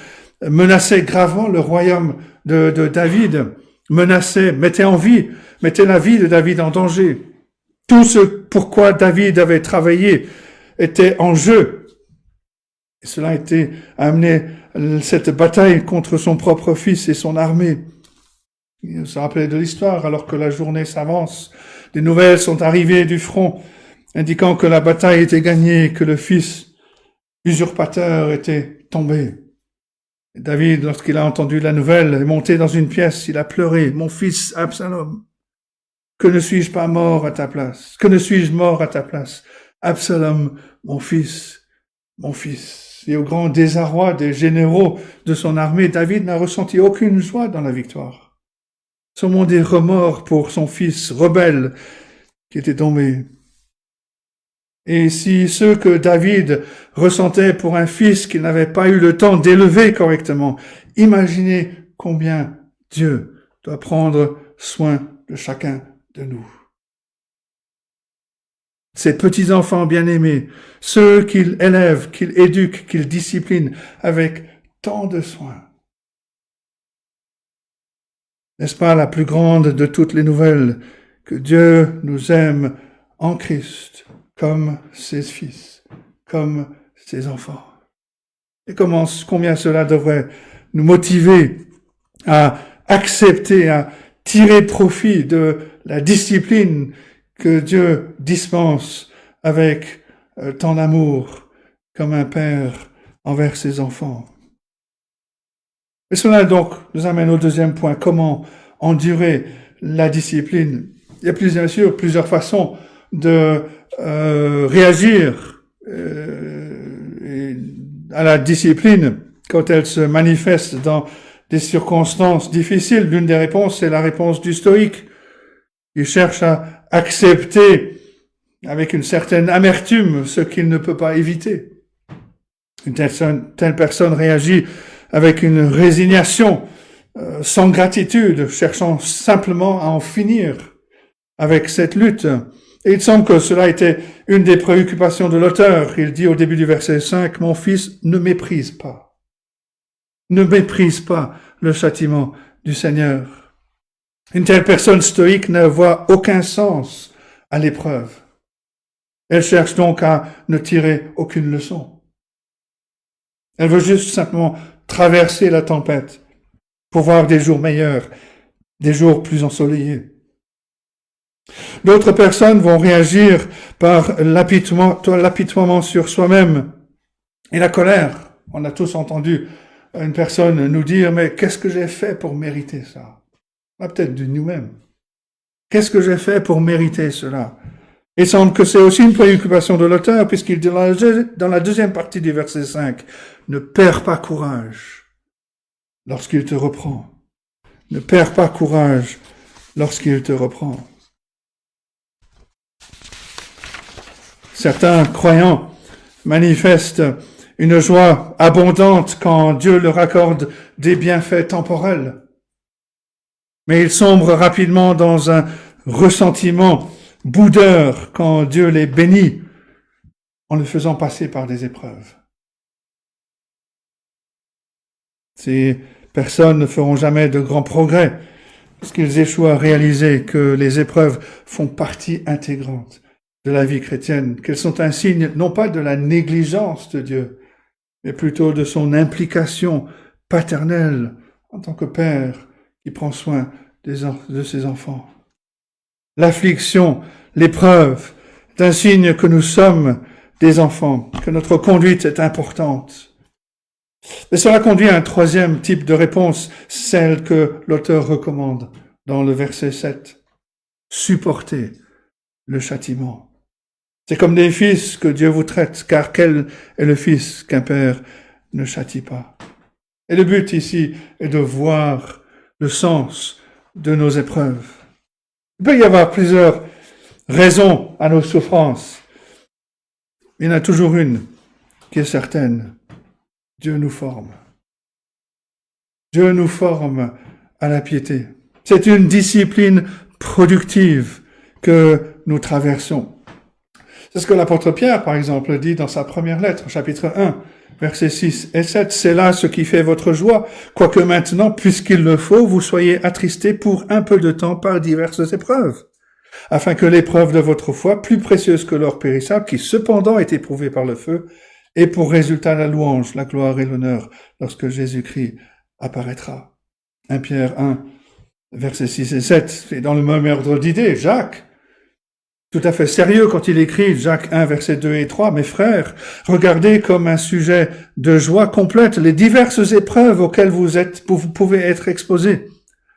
menaçait gravement le royaume de David, mettait la vie de David en danger. Tout ce pourquoi David avait travaillé était en jeu. Et cela a amené cette bataille contre son propre fils et son armée. Il se rappelait de l'histoire, alors que la journée s'avance. Des nouvelles sont arrivées du front, indiquant que la bataille était gagnée, que le fils usurpateur était tombé. Et David, lorsqu'il a entendu la nouvelle, est monté dans une pièce, il a pleuré, « Mon fils Absalom, que ne suis-je pas mort à ta place? Que ne suis-je mort à ta place? Absalom, mon fils, mon fils. » Et au grand désarroi des généraux de son armée, David n'a ressenti aucune joie dans la victoire. Seulement des remords pour son fils rebelle qui était tombé. Et si ceux que David ressentait pour un fils qu'il n'avait pas eu le temps d'élever correctement, imaginez combien Dieu doit prendre soin de chacun de nous. Ces petits-enfants bien-aimés, ceux qu'il élève, qu'il éduque, qu'il discipline avec tant de soin. N'est-ce pas la plus grande de toutes les nouvelles, que Dieu nous aime en Christ, comme ses fils, comme ses enfants? Et combien cela devrait nous motiver à accepter, à tirer profit de la discipline que Dieu dispense avec tant d'amour comme un père envers ses enfants. Et cela donc nous amène au deuxième point, comment endurer la discipline. Il y a plusieurs façons de réagir à la discipline quand elle se manifeste dans des circonstances difficiles. L'une des réponses, c'est la réponse du stoïque. Il cherche à accepter avec une certaine amertume ce qu'il ne peut pas éviter. Une telle personne réagit avec une résignation, sans gratitude, cherchant simplement à en finir avec cette lutte. Et il semble que cela était une des préoccupations de l'auteur. Il dit au début du verset 5, « Mon fils, ne méprise pas. Ne méprise pas le châtiment du Seigneur. » Une telle personne stoïque ne voit aucun sens à l'épreuve. Elle cherche donc à ne tirer aucune leçon. Elle veut juste simplement traverser la tempête pour voir des jours meilleurs, des jours plus ensoleillés. D'autres personnes vont réagir par l'apitoiement sur soi-même et la colère. On a tous entendu une personne nous dire « Mais qu'est-ce que j'ai fait pour mériter ça ?» On a peut-être dit nous-mêmes. Qu'est-ce que j'ai fait pour mériter cela? Il semble que c'est aussi une préoccupation de l'auteur, puisqu'il dit dans la deuxième partie du verset 5, « Ne perds pas courage lorsqu'il te reprend. Ne perds pas courage lorsqu'il te reprend. » Certains croyants manifestent une joie abondante quand Dieu leur accorde des bienfaits temporels. Mais ils sombrent rapidement dans un ressentiment boudeur quand Dieu les bénit en les faisant passer par des épreuves. Ces personnes ne feront jamais de grands progrès parce qu'ils échouent à réaliser que les épreuves font partie intégrante de la vie chrétienne, qu'elles sont un signe non pas de la négligence de Dieu, mais plutôt de son implication paternelle en tant que Père qui prend soin de ses enfants. L'affliction, l'épreuve, est un signe que nous sommes des enfants, que notre conduite est importante. Mais cela conduit à un troisième type de réponse, celle que l'auteur recommande dans le verset 7. Supporter le châtiment. C'est comme des fils que Dieu vous traite, car quel est le fils qu'un père ne châtie pas? Et le but ici est de voir le sens de nos épreuves. Il peut y avoir plusieurs raisons à nos souffrances. Il y en a toujours une qui est certaine. Dieu nous forme. Dieu nous forme à la piété. C'est une discipline productive que nous traversons. C'est ce que l'apôtre Pierre, par exemple, dit dans sa première lettre, chapitre 1, versets 6 et 7. C'est là ce qui fait votre joie, quoique maintenant, puisqu'il le faut, vous soyez attristés pour un peu de temps par diverses épreuves, afin que l'épreuve de votre foi, plus précieuse que l'or périssable, qui cependant est éprouvée par le feu, ait pour résultat la louange, la gloire et l'honneur, lorsque Jésus-Christ apparaîtra. 1 Pierre 1, versets 6 et 7. Et dans le même ordre d'idées, Jacques, tout à fait sérieux quand il écrit, Jacques 1, versets 2 et 3, « Mes frères, regardez comme un sujet de joie complète les diverses épreuves auxquelles vous pouvez être exposés,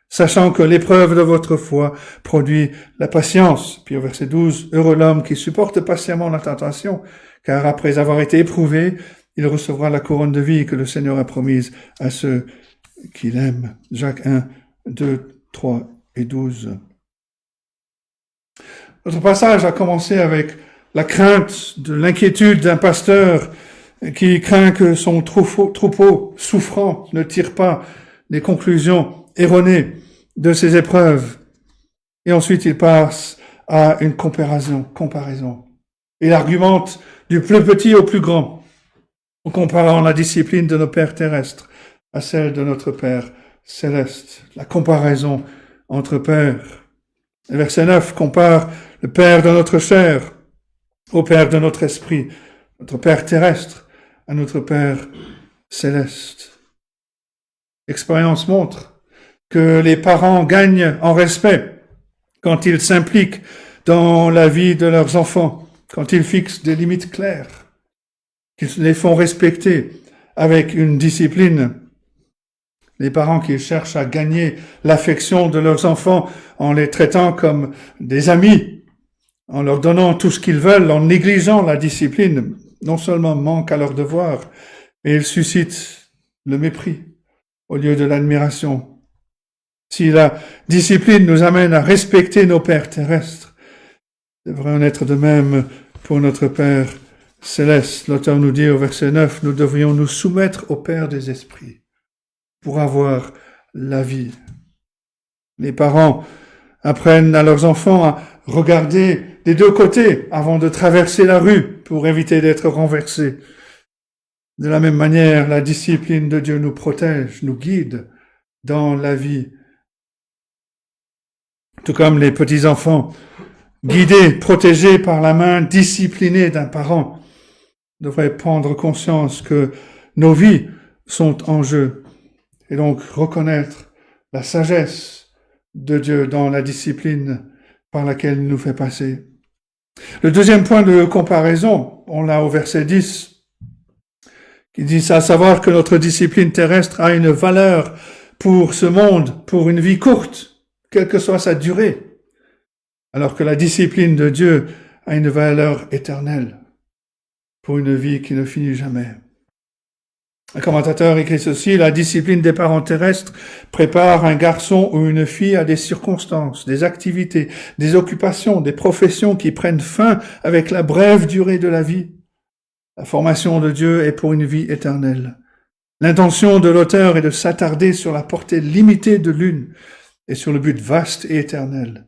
sachant que l'épreuve de votre foi produit la patience. » Puis au verset 12, « Heureux l'homme qui supporte patiemment la tentation, car après avoir été éprouvé, il recevra la couronne de vie que le Seigneur a promise à ceux qui l'aiment. » Jacques 1, 2, 3 et 12. Notre passage a commencé avec la crainte de l'inquiétude d'un pasteur qui craint que son troupeau souffrant ne tire pas des conclusions erronées de ses épreuves. Et ensuite, il passe à une comparaison. Il argumente du plus petit au plus grand, en comparant la discipline de nos pères terrestres à celle de notre Père céleste. La comparaison entre pères. Le verset 9 compare le Père de notre chair au Père de notre esprit, notre Père terrestre à notre Père céleste. L'expérience montre que les parents gagnent en respect quand ils s'impliquent dans la vie de leurs enfants, quand ils fixent des limites claires, qu'ils les font respecter avec une discipline. Les parents qui cherchent à gagner l'affection de leurs enfants en les traitant comme des amis, en leur donnant tout ce qu'ils veulent, en négligeant la discipline, non seulement manquent à leur devoir, mais ils suscitent le mépris au lieu de l'admiration. Si la discipline nous amène à respecter nos pères terrestres, il devrait en être de même pour notre Père céleste. L'auteur nous dit au verset 9, nous devrions nous soumettre au Père des esprits pour avoir la vie. Les parents apprennent à leurs enfants à regarder des deux côtés avant de traverser la rue pour éviter d'être renversés. De la même manière, la discipline de Dieu nous protège, nous guide dans la vie. Tout comme les petits-enfants guidés, protégés par la main disciplinée d'un parent, devraient prendre conscience que nos vies sont en jeu et donc reconnaître la sagesse de Dieu dans la discipline par laquelle il nous fait passer. Le deuxième point de comparaison, on l'a au verset 10, qui dit à savoir que notre discipline terrestre a une valeur pour ce monde, pour une vie courte, quelle que soit sa durée, alors que la discipline de Dieu a une valeur éternelle pour une vie qui ne finit jamais. Un commentateur écrit ceci: la discipline des parents terrestres prépare un garçon ou une fille à des circonstances, des activités, des occupations, des professions qui prennent fin avec la brève durée de la vie. La formation de Dieu est pour une vie éternelle. L'intention de l'auteur est de s'attarder sur la portée limitée de l'une et sur le but vaste et éternel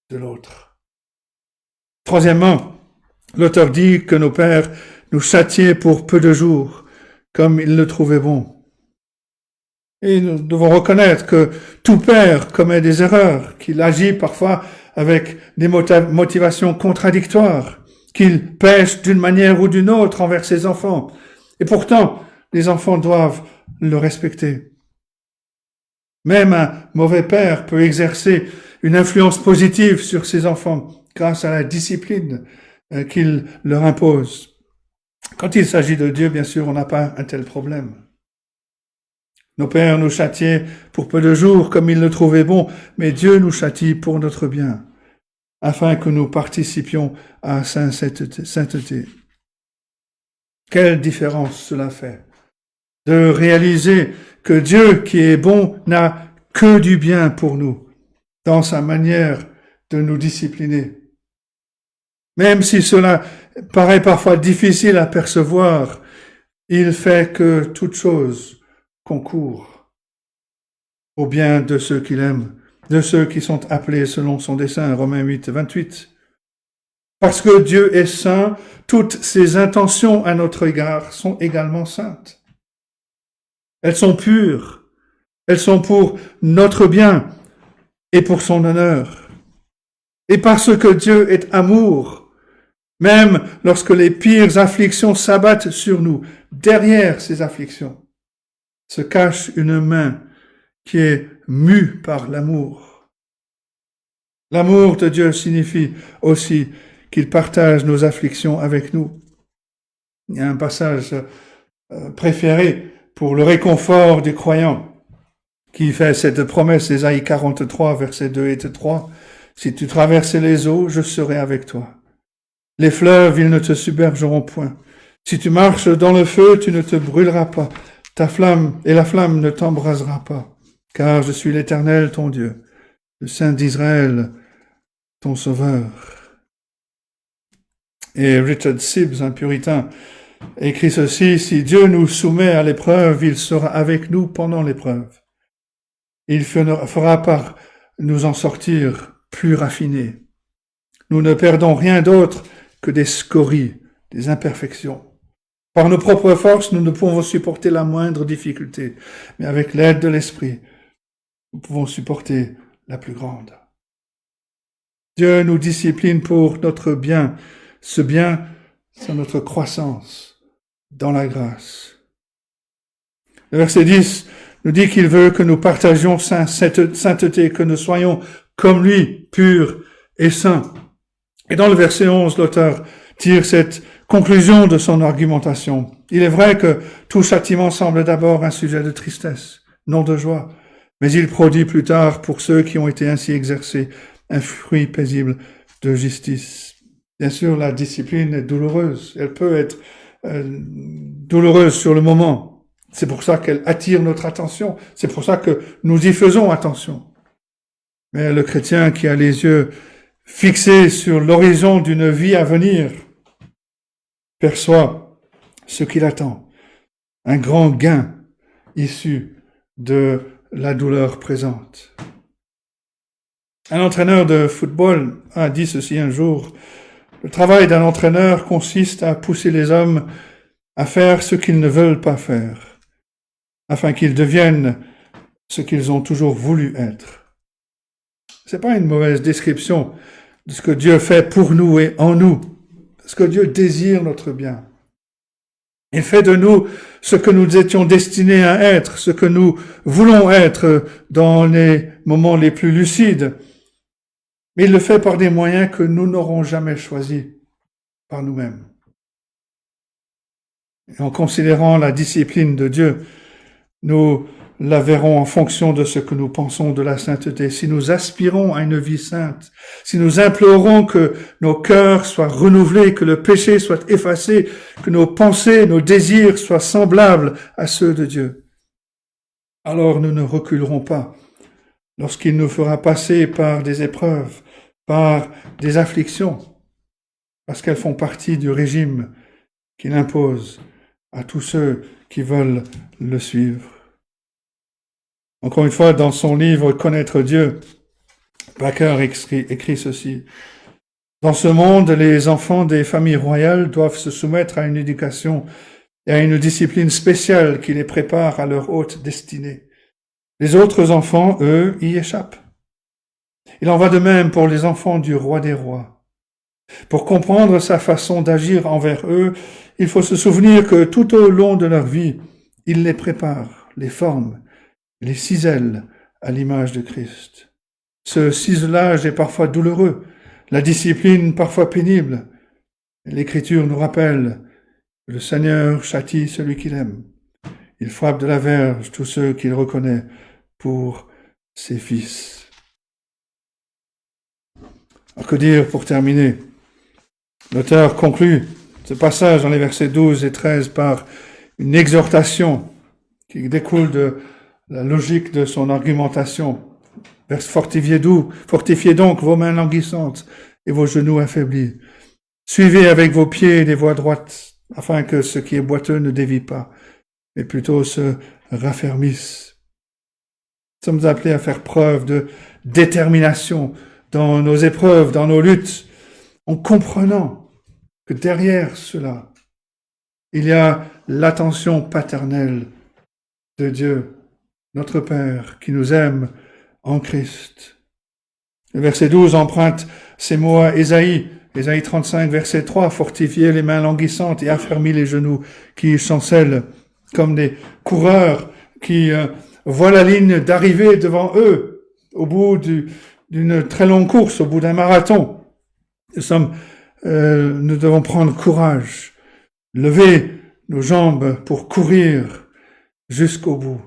de l'autre. Troisièmement, l'auteur dit que nos pères nous châtiaient pour peu de jours, comme ils le trouvaient bon. Et nous devons reconnaître que tout père commet des erreurs, qu'il agit parfois avec des motivations contradictoires, qu'il pêche d'une manière ou d'une autre envers ses enfants. Et pourtant, les enfants doivent le respecter. Même un mauvais père peut exercer une influence positive sur ses enfants grâce à la discipline qu'il leur impose. Quand il s'agit de Dieu, bien sûr, on n'a pas un tel problème. Nos pères nous châtiaient pour peu de jours comme ils le trouvaient bon, mais Dieu nous châtie pour notre bien, afin que nous participions à sa sainteté. Quelle différence cela fait de réaliser que Dieu qui est bon n'a que du bien pour nous dans sa manière de nous discipliner. Même si cela paraît parfois difficile à percevoir, il fait que toute chose concourt au bien de ceux qu'il aime, de ceux qui sont appelés selon son dessein, Romains 8, 28. Parce que Dieu est saint, toutes ses intentions à notre égard sont également saintes. Elles sont pures, elles sont pour notre bien et pour son honneur. Et parce que Dieu est amour, même lorsque les pires afflictions s'abattent sur nous, derrière ces afflictions se cache une main qui est mue par l'amour. L'amour de Dieu signifie aussi qu'il partage nos afflictions avec nous. Il y a un passage préféré pour le réconfort du croyant qui fait cette promesse, Ésaïe 43, versets 2 et 3. « Si tu traverses les eaux, je serai avec toi. Les fleuves, ils ne te submergeront point. Si tu marches dans le feu, tu ne te brûleras pas. Ta flamme et la flamme ne t'embrasera pas. Car je suis l'Éternel, ton Dieu, le Saint d'Israël, ton Sauveur. » Et Richard Sibbes, un puritain, écrit ceci: « Si Dieu nous soumet à l'épreuve, il sera avec nous pendant l'épreuve. Il fera par nous en sortir plus raffinés. Nous ne perdons rien d'autre que des scories, des imperfections. Par nos propres forces, nous ne pouvons supporter la moindre difficulté, mais avec l'aide de l'Esprit, nous pouvons supporter la plus grande. Dieu nous discipline pour notre bien. Ce bien, c'est notre croissance dans la grâce. Le verset 10 nous dit qu'il veut que nous partagions cette sainteté, que nous soyons comme lui, purs et saints. Et dans le verset 11, l'auteur tire cette conclusion de son argumentation. Il est vrai que tout châtiment semble d'abord un sujet de tristesse, non de joie, mais il produit plus tard, pour ceux qui ont été ainsi exercés, un fruit paisible de justice. Bien sûr, la discipline est douloureuse. Elle peut être douloureuse sur le moment. C'est pour ça qu'elle attire notre attention. C'est pour ça que nous y faisons attention. Mais le chrétien qui a les yeux fixés sur l'horizon d'une vie à venir perçoit ce qu'il attend, un grand gain issu de la douleur présente. Un entraîneur de football a dit ceci un jour: « Le travail d'un entraîneur consiste à pousser les hommes à faire ce qu'ils ne veulent pas faire, afin qu'ils deviennent ce qu'ils ont toujours voulu être. » C'est pas une mauvaise description de ce que Dieu fait pour nous et en nous, parce que Dieu désire notre bien. Il fait de nous ce que nous étions destinés à être, ce que nous voulons être dans les moments les plus lucides. Mais il le fait par des moyens que nous n'aurons jamais choisis par nous-mêmes. Et en considérant la discipline de Dieu, nous la verrons en fonction de ce que nous pensons de la sainteté. Si nous aspirons à une vie sainte, si nous implorons que nos cœurs soient renouvelés, que le péché soit effacé, que nos pensées, nos désirs soient semblables à ceux de Dieu, alors nous ne reculerons pas lorsqu'il nous fera passer par des épreuves, par des afflictions, parce qu'elles font partie du régime qu'il impose à tous ceux qui veulent le suivre. Encore une fois, dans son livre « Connaître Dieu », Packer écrit ceci. Dans ce monde, les enfants des familles royales doivent se soumettre à une éducation et à une discipline spéciale qui les prépare à leur haute destinée. Les autres enfants, eux, y échappent. Il en va de même pour les enfants du roi des rois. Pour comprendre sa façon d'agir envers eux, il faut se souvenir que tout au long de leur vie, il les prépare, les forme, les cisèle à l'image de Christ. Ce ciselage est parfois douloureux, la discipline parfois pénible. L'Écriture nous rappelle que le Seigneur châtie celui qu'il aime. Il frappe de la verge tous ceux qu'il reconnaît pour ses fils. Alors que dire pour terminer? L'auteur conclut ce passage dans les versets 12 et 13 par une exhortation qui découle de la logique de son argumentation. Fortifiez donc vos mains languissantes et vos genoux affaiblis. Suivez avec vos pieds les voies droites, afin que ce qui est boiteux ne dévie pas, mais plutôt se raffermisse. Nous sommes appelés à faire preuve de détermination dans nos épreuves, dans nos luttes, en comprenant que derrière cela, il y a l'attention paternelle de Dieu, notre Père, qui nous aime en Christ. Le verset 12 emprunte ces mots à Ésaïe 35, verset 3, « Fortifiez les mains languissantes et affermis les genoux qui chancellent comme des coureurs qui voient la ligne d'arrivée devant eux au bout d'une très longue course, au bout d'un marathon. » Nous devons prendre courage, lever nos jambes pour courir jusqu'au bout.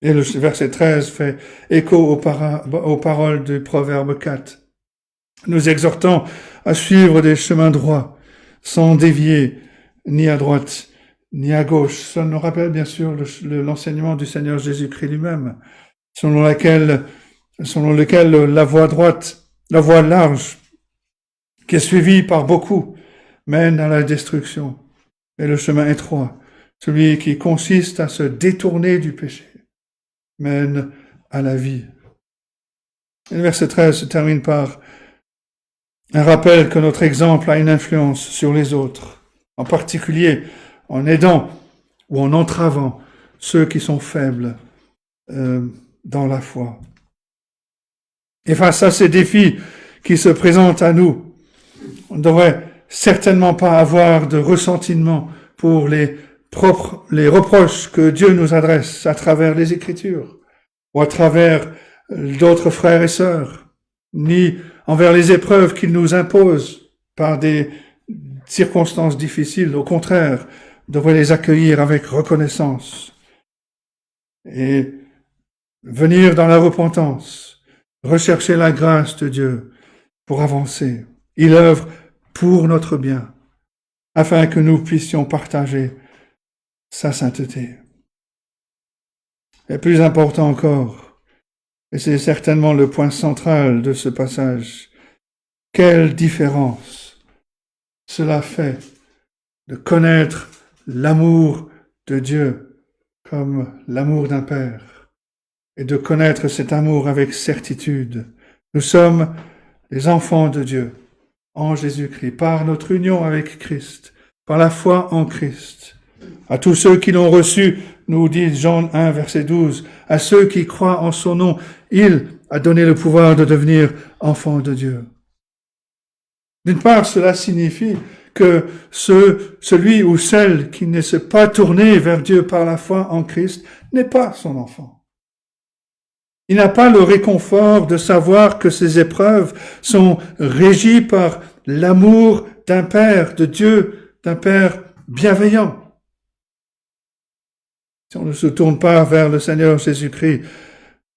Et le verset 13 fait écho aux paroles du Proverbe 4, nous exhortant à suivre des chemins droits, sans dévier ni à droite ni à gauche. Ça nous rappelle bien sûr l'enseignement du Seigneur Jésus-Christ lui-même, selon lequel la voie droite, la voie large, qui est suivie par beaucoup, mène à la destruction, et le chemin étroit, celui qui consiste à se détourner du péché, mène à la vie. Et le verset 13 se termine par un rappel que notre exemple a une influence sur les autres, en particulier en aidant ou en entravant ceux qui sont faibles dans la foi. Et face à ces défis qui se présentent à nous, on ne devrait certainement pas avoir de ressentiment pour les reproches que Dieu nous adresse à travers les Écritures ou à travers d'autres frères et sœurs, ni envers les épreuves qu'il nous impose par des circonstances difficiles. Au contraire, on devrait les accueillir avec reconnaissance et venir dans la repentance, rechercher la grâce de Dieu pour avancer. Il œuvre pour notre bien, afin que nous puissions partager sa sainteté. Et plus important encore, et c'est certainement le point central de ce passage, quelle différence cela fait de connaître l'amour de Dieu comme l'amour d'un père, et de connaître cet amour avec certitude. Nous sommes les enfants de Dieu en Jésus-Christ, par notre union avec Christ, par la foi en Christ. À tous ceux qui l'ont reçu, nous dit Jean 1, verset 12, à ceux qui croient en son nom, il a donné le pouvoir de devenir enfant de Dieu. D'une part, cela signifie que celui ou celle qui ne s'est pas tourné vers Dieu par la foi en Christ n'est pas son enfant. Il n'a pas le réconfort de savoir que ses épreuves sont régies par l'amour d'un Père, de Dieu, d'un Père bienveillant. Si on ne se tourne pas vers le Seigneur Jésus-Christ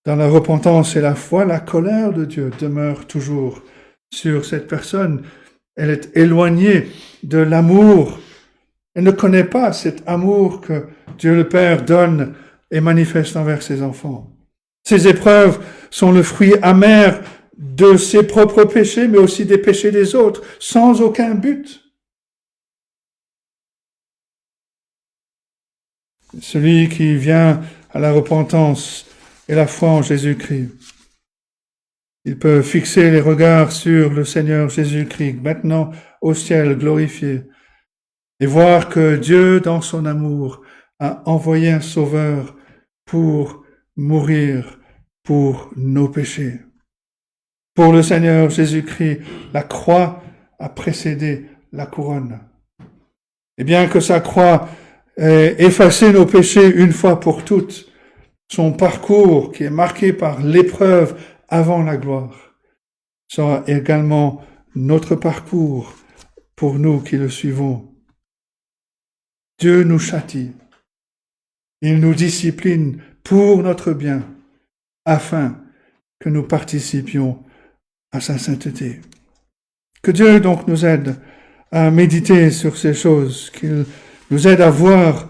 dans la repentance et la foi, la colère de Dieu demeure toujours sur cette personne. Elle est éloignée de l'amour. Elle ne connaît pas cet amour que Dieu le Père donne et manifeste envers ses enfants. Ces épreuves sont le fruit amer de ses propres péchés, mais aussi des péchés des autres, sans aucun but. Celui qui vient à la repentance et la foi en Jésus-Christ, il peut fixer les regards sur le Seigneur Jésus-Christ, maintenant au ciel glorifié, et voir que Dieu, dans son amour, a envoyé un Sauveur pour mourir pour nos péchés. Pour le Seigneur Jésus-Christ, la croix a précédé la couronne. Et bien que sa croix ait effacé nos péchés une fois pour toutes, son parcours, qui est marqué par l'épreuve avant la gloire, sera également notre parcours pour nous qui le suivons. Dieu nous châtie. Il nous discipline pour notre bien, afin que nous participions à sa sainteté. Que Dieu donc nous aide à méditer sur ces choses, qu'il nous aide à voir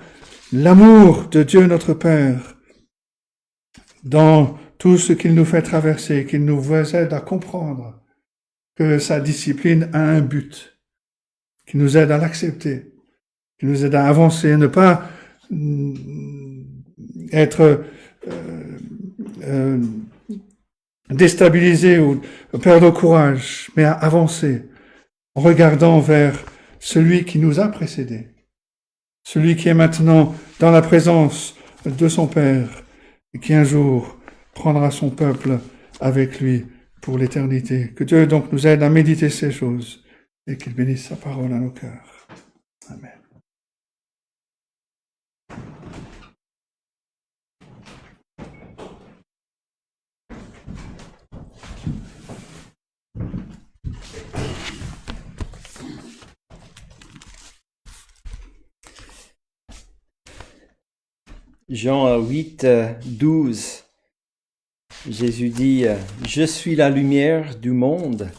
l'amour de Dieu notre Père dans tout ce qu'il nous fait traverser, qu'il nous aide à comprendre que sa discipline a un but, qu'il nous aide à l'accepter, qu'il nous aide à avancer, à ne pas être déstabilisé ou perdre courage, mais à avancer en regardant vers celui qui nous a précédés, celui qui est maintenant dans la présence de son Père et qui un jour prendra son peuple avec lui pour l'éternité. Que Dieu donc nous aide à méditer ces choses et qu'il bénisse sa parole à nos cœurs. Amen. Jean 8, 12, Jésus dit « Je suis la lumière du monde.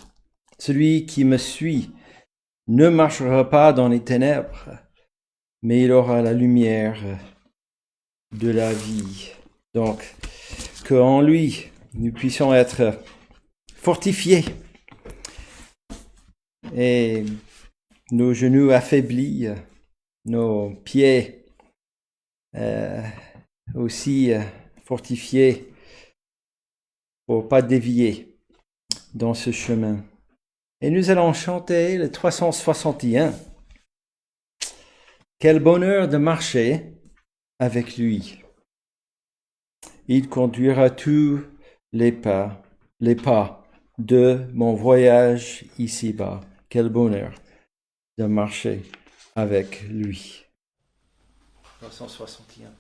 Celui qui me suit ne marchera pas dans les ténèbres, mais il aura la lumière de la vie. » Donc, qu'en lui, nous puissions être fortifiés et nos genoux affaiblis, nos pieds aussi fortifiés pour pas dévier dans ce chemin. Et nous allons chanter le 361. Quel bonheur de marcher avec lui. Il conduira tous les pas de mon voyage ici-bas. Quel bonheur de marcher avec lui. 361.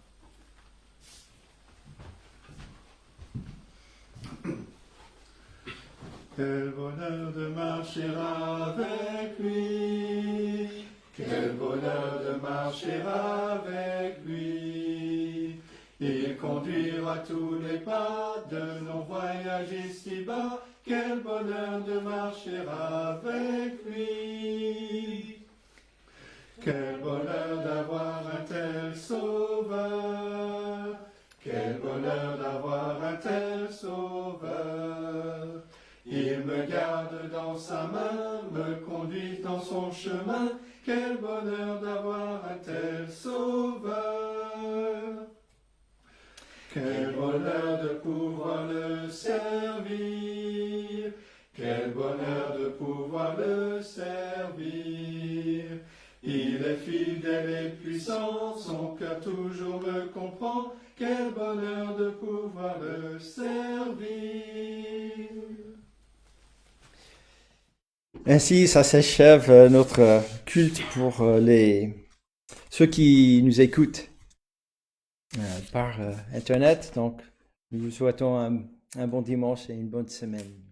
Quel bonheur de marcher avec lui. Quel bonheur de marcher avec lui. Il conduira tous les pas de nos voyages ici-bas. Quel bonheur de marcher avec lui. Quel bonheur d'avoir un tel sauveur. Quel bonheur d'avoir un tel sauveur. Il me garde dans sa main, me conduit dans son chemin. Quel bonheur d'avoir un tel sauveur. Quel bonheur de pouvoir le servir. Quel bonheur de pouvoir le servir. Il est fidèle et puissant, son cœur toujours me comprend. Quel bonheur de pouvoir le servir. Ainsi, ça s'achève notre culte pour ceux qui nous écoutent par Internet. Donc, nous vous souhaitons un bon dimanche et une bonne semaine.